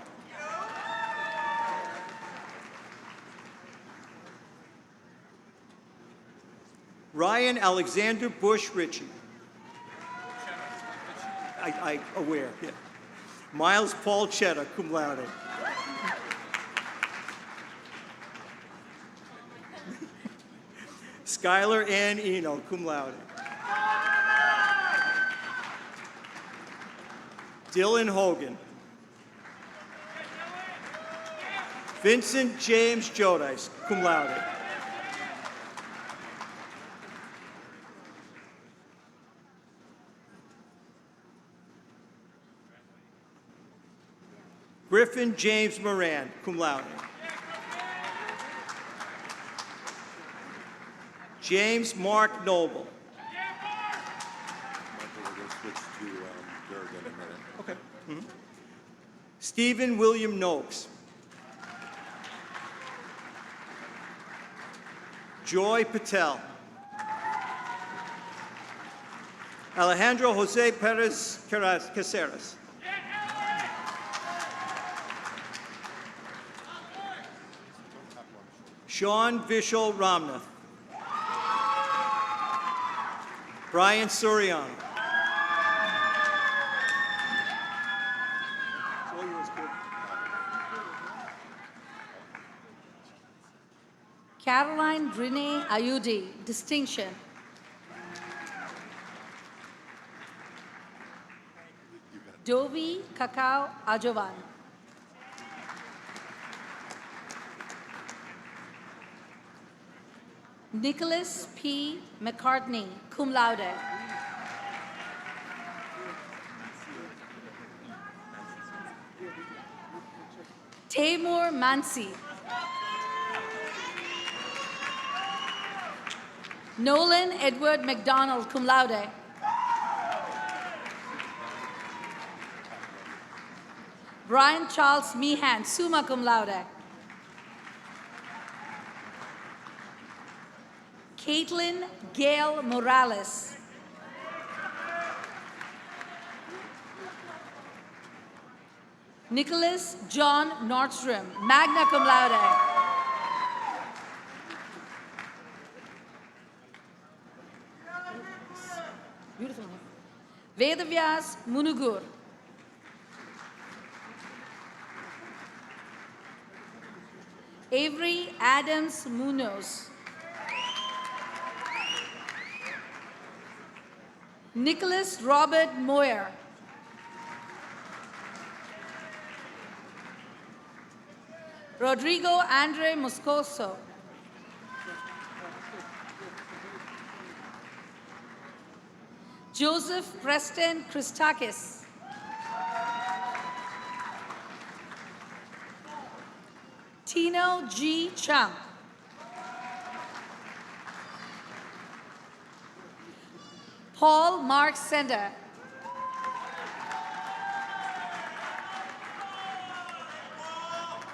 Ryan Alexander Bush Ritchie. I aware, yeah. Miles Paul Cheddar, cum laude. Skylar Ann Eno, cum laude. Dylan Hogan. Vincent James Jodice, cum laude. Griffin James Moran, cum laude. James Mark Noble. We're going to switch to Durgan in a minute. Okay. Mhm. Stephen William Noakes. Joy Patel. Alejandro Jose Perez Caceres. Sean Vishal Ramnath. Brian Suriano. Caroline Renee Ayudi, distinction. Dovi Kakao Ajovan. Nicholas P. McCartney, cum laude. Taymur Mansi. Nolan Edward McDonald, cum laude. Brian Charles Meehan, summa cum laude. Caitlin Gail Morales. Nicholas John Nordstrom, magna cum laude. Beautiful. Vedavyas Munugur. Avery Adams Munoz. Nicholas Robert Moyer. Rodrigo Andre Moscoso. Joseph Preston Christakis. Tino G. Chung. Paul Mark Sender.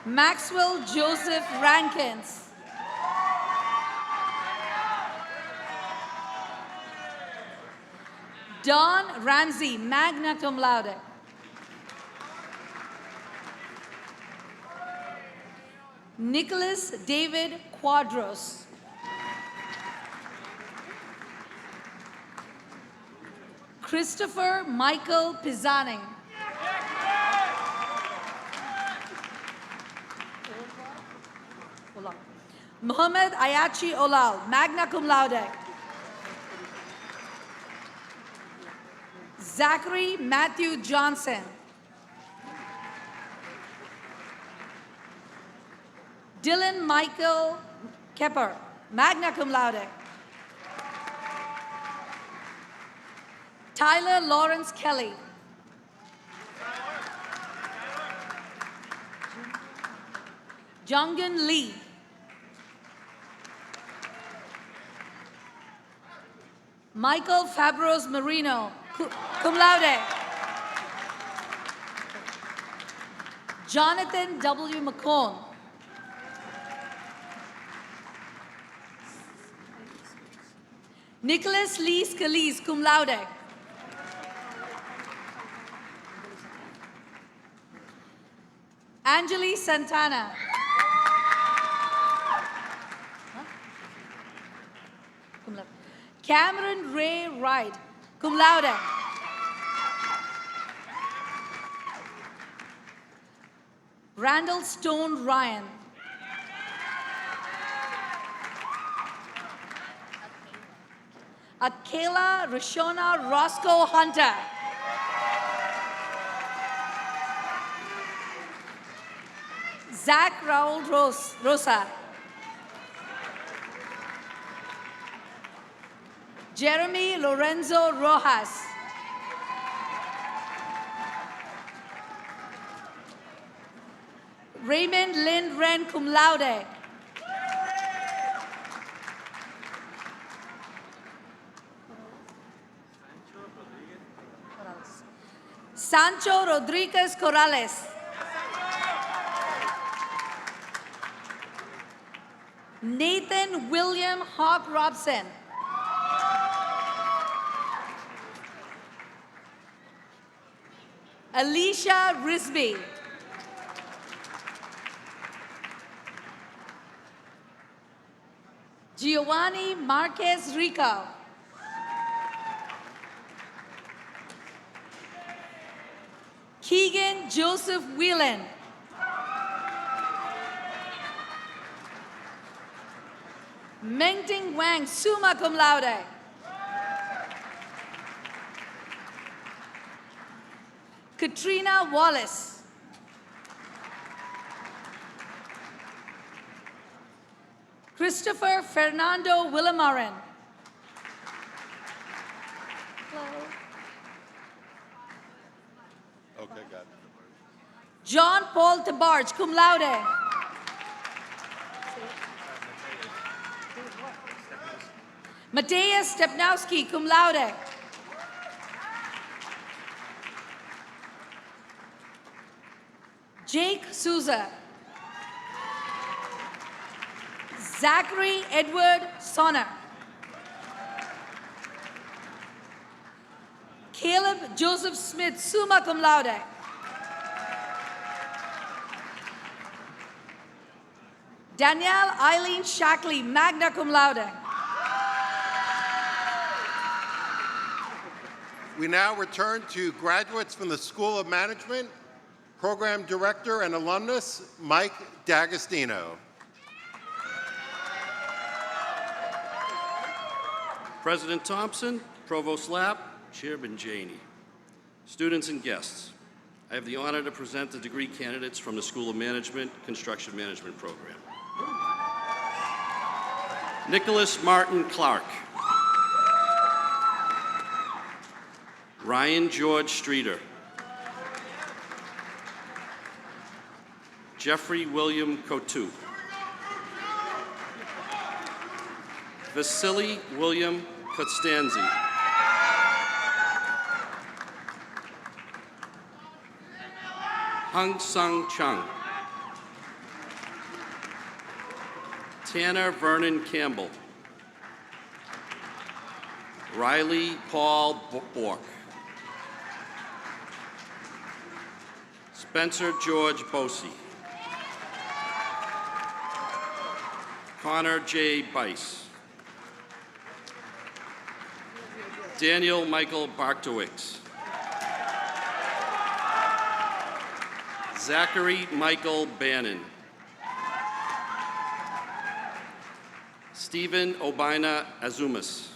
Maxwell Joseph Rankins. Don Ramsey, magna cum laude. Nicholas David Quadros. Christopher Michael Pisani. Muhammad Ayachi Olal, magna cum laude. Zachary Matthew Johnson. Dylan Michael Kepper, magna cum laude. Tyler Lawrence Kelly. Jonghyun Lee. Michael Fabros Marino, cum laude. Jonathan W. McCone. Nicholas Lee Scalise, cum laude. Anjali Santana. Cum laude. Cameron Ray Wright, cum laude. Randall Stone Ryan. Akela Rashona Roscoe Hunter. Zach Raul Rosa. Jeremy Lorenzo Rojas. Raymond Lynn Ren cum laude. Sancho Rodriguez Corrales. Nathan William Hawk Robson. Alicia Risby. Giovanni Marquez Rico. Keegan Joseph Whelan. Mengting Wang, summa cum laude. Katrina Wallace. Christopher Fernando Willamarin. Okay, got it. John Paul Tabarge, cum laude. Mateus Stepnowski, cum laude. Jake Souza. Zachary Edward Sonner. Caleb Joseph Smith, summa cum laude. Danielle Eileen Shackley, magna cum laude. We now return to graduates from the School of Management, Program Director and alumnus, Mike D'Agostino. President Thompson, Provost Lapp, Chairman Janey, students and guests, I have the honor to present the degree candidates from the School of Management, Construction Management Program. Nicholas Martin Clark. Ryan George Streeter. Jeffrey William Cotu. Vasily William Costanzi. Hung Sung Chung. Tanner Vernon Campbell. Riley Paul Bork. Spencer George Bosey. Connor J. Bice. Daniel Michael Bartowicz. Zachary Michael Bannon. Stephen Obina Azumas.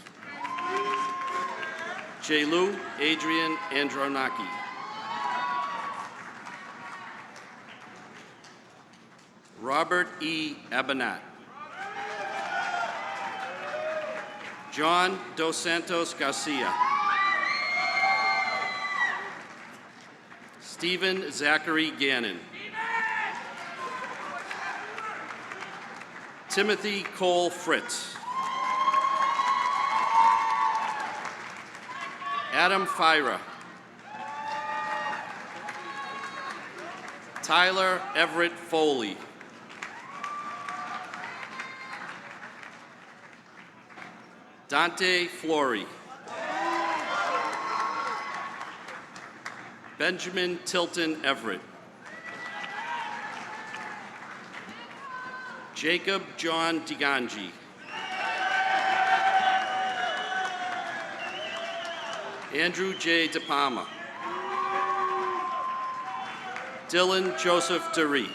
Jelu Adrian Andronaki. Robert E. Abinat. John Dos Santos Garcia. Stephen Zachary Gannon. Timothy Cole Fritz. Adam Fyra. Tyler Everett Foley. Dante Flory. Benjamin Tilton Everett. Jacob John Diganji. Andrew J. De Palma. Dylan Joseph DeRee.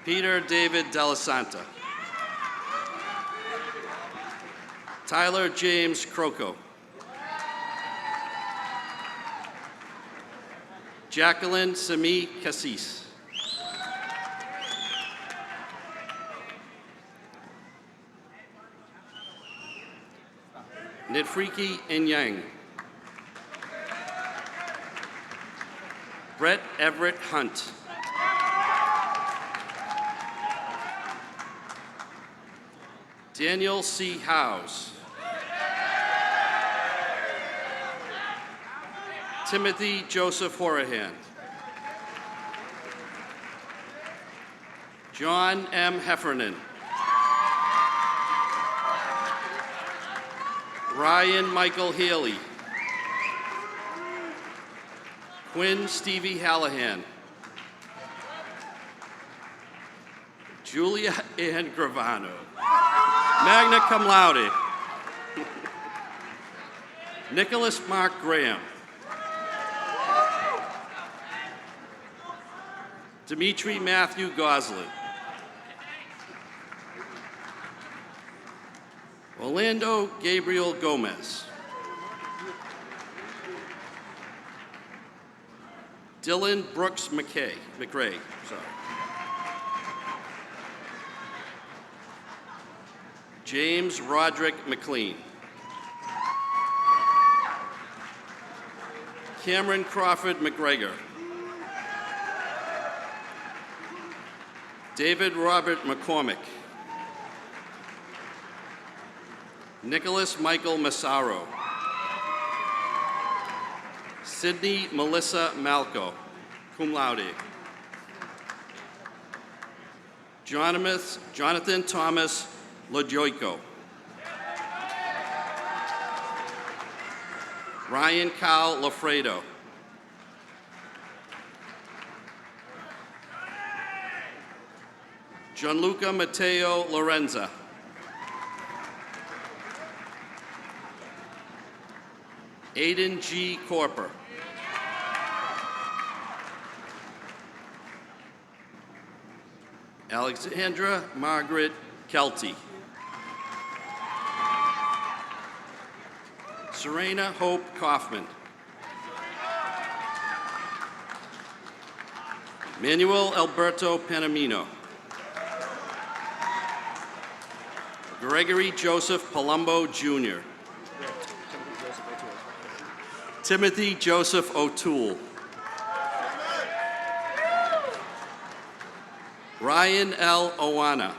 Peter David Delasanta. Tyler James Croco. Jacqueline Sami Cassis. Nidfriki Inyang. Brett Everett Hunt. Daniel C. Howes. Timothy Joseph Horahan. John M. Heffernan. Ryan Michael Haley. Quinn Stevie Hallahan. Julia Ann Gravano. Magna cum laude. Nicholas Mark Graham. Dimitri Matthew Goslin. Orlando Gabriel Gomez. Dylan Brooks McRae. James Roderick McLean. Cameron Crawford McGregor. David Robert McCormick. Nicholas Michael Massaro. Sydney Melissa Malco, cum laude. Jonathan Thomas Lojoico. Ryan Kyle Lafredo. Gianluca Matteo Lorenza. Aiden G. Corper. Alexandra Margaret Kelty. Serena Hope Kaufman. Manuel Alberto Panamino. Gregory Joseph Palumbo Jr. Timothy Joseph O'Toole. Ryan L. Owana.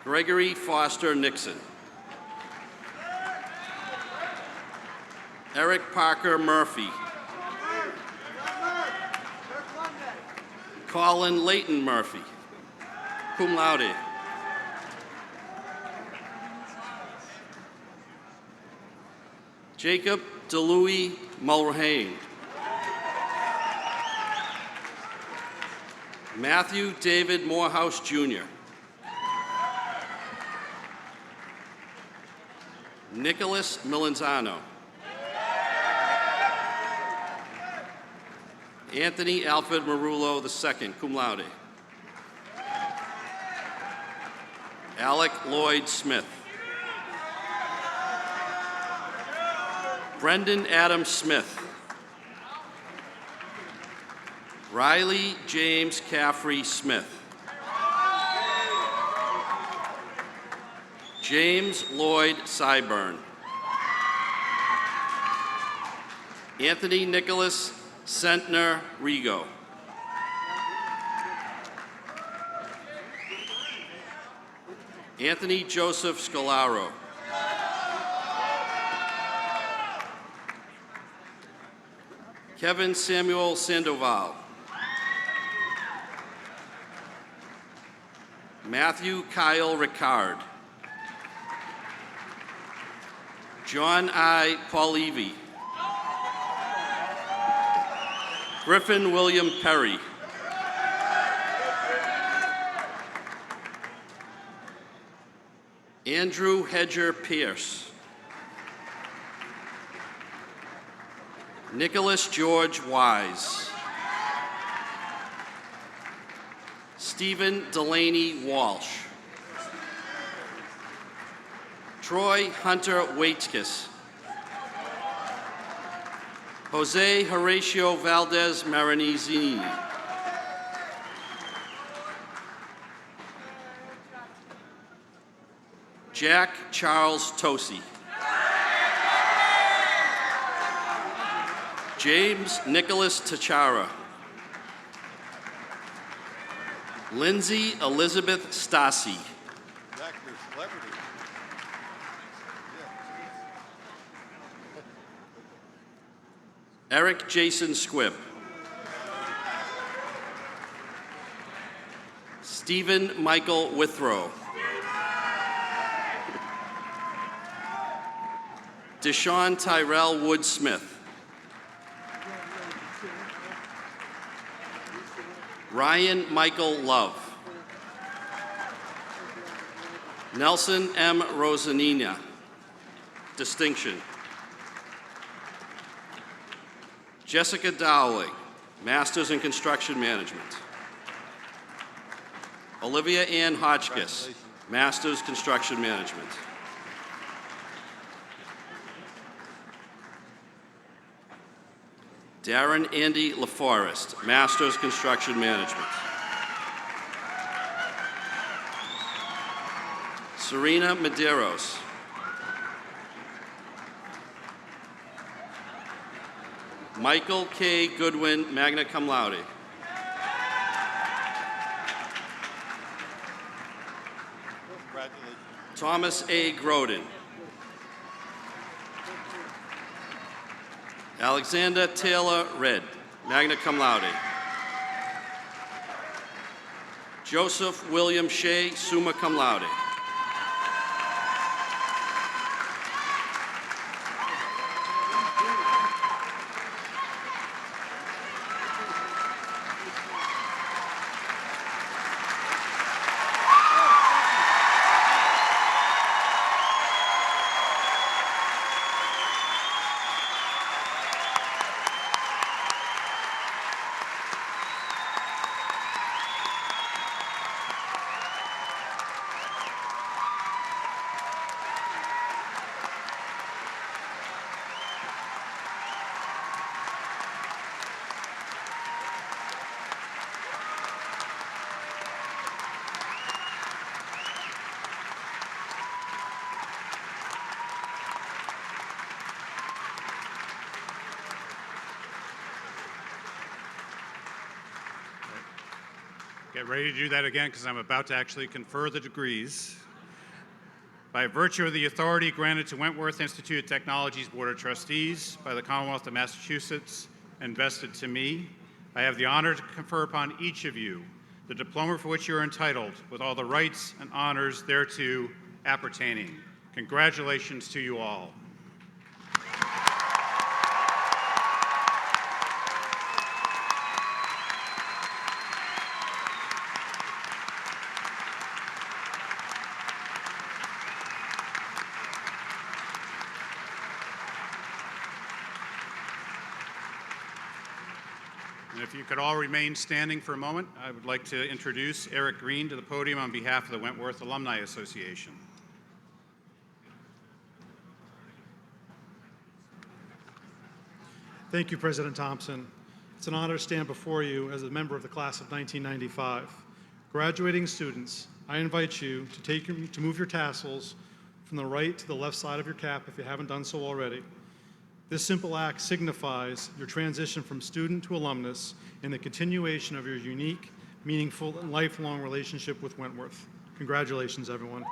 Gregory Foster Nixon. Eric Parker Murphy. Colin Layton Murphy, cum laude. Jacob DeLuis Mulhane. Matthew David Morehouse Jr. Nicholas Milanzano. Anthony Alfred Marullo II, cum laude. Alec Lloyd Smith. Brendan Adam Smith. Riley James Caffrey Smith. James Lloyd Syburn. Anthony Nicholas Sentner Rigo. Anthony Joseph Scalaro. Kevin Samuel Sandoval. Matthew Kyle Ricard. John I. Paulevi. Griffin William Perry. Andrew Hedger Pierce. Nicholas George Wise. Stephen Delaney Walsh. Troy Hunter Waitkis. Jose Horatio Valdez Maranizini. Jack Charles Tosi. James Nicholas Tachara. Lindsay Elizabeth Stasi. Jack, you're a celebrity. Eric Jason Squibb. Stephen Michael Withrow. Deshaun Tyrell Wood Smith. Ryan Michael Love. Nelson M. Rosanina. Distinction. Jessica Dowling, Masters in Construction Management. Olivia Ann Hotchkiss, Masters Construction Management. Darren Andy LaForest, Masters Construction Management. Serena Medeiros. Michael K. Goodwin, magna cum laude. Congratulations. Thomas A. Groden. Alexander Taylor Red, magna cum laude. Joseph William Shea, summa cum laude. Get ready to do that again because I'm about to actually confer the degrees. By virtue of the authority granted to Wentworth Institute of Technology's Board of Trustees by the Commonwealth of Massachusetts and vested to me, I have the honor to confer upon each of you the diploma for which you are entitled with all the rights and honors thereto appertaining. Congratulations to you all. And if you could all remain standing for a moment, I would like to introduce Eric Green to the podium on behalf of the Wentworth Alumni Association. Thank you, President Thompson. It's an honor to stand before you as a member of the class of 1995. Graduating students, I invite you to move your tassels from the right to the left side of your cap if you haven't done so already. This simple act signifies your transition from student to alumnus and the continuation of your unique, meaningful, and lifelong relationship with Wentworth. Congratulations, everyone.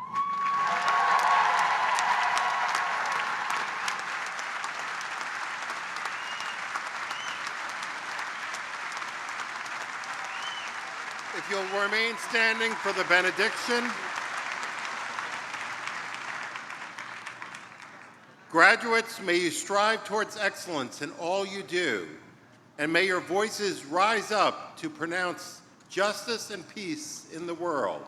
If you'll remain standing for the benediction. Graduates, may you strive towards excellence in all you do, and may your voices rise up to pronounce justice and peace in the world.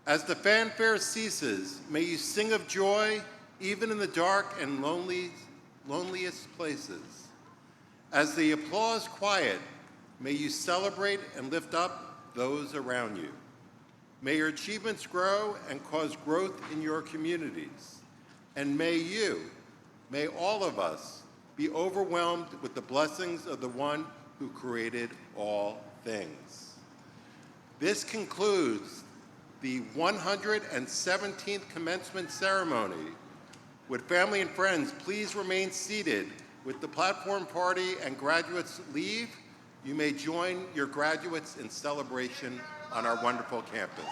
As the fanfare ceases, may you sing of joy even in the dark and loneliest places. As the applause quiet, may you celebrate and lift up those around you. May your achievements grow and cause growth in your communities. And may all of us, be overwhelmed with the blessings of the one who created all things. This concludes the 117th commencement ceremony. Would family and friends please remain seated? With the platform party and graduates leave, you may join your graduates in celebration on our wonderful campus.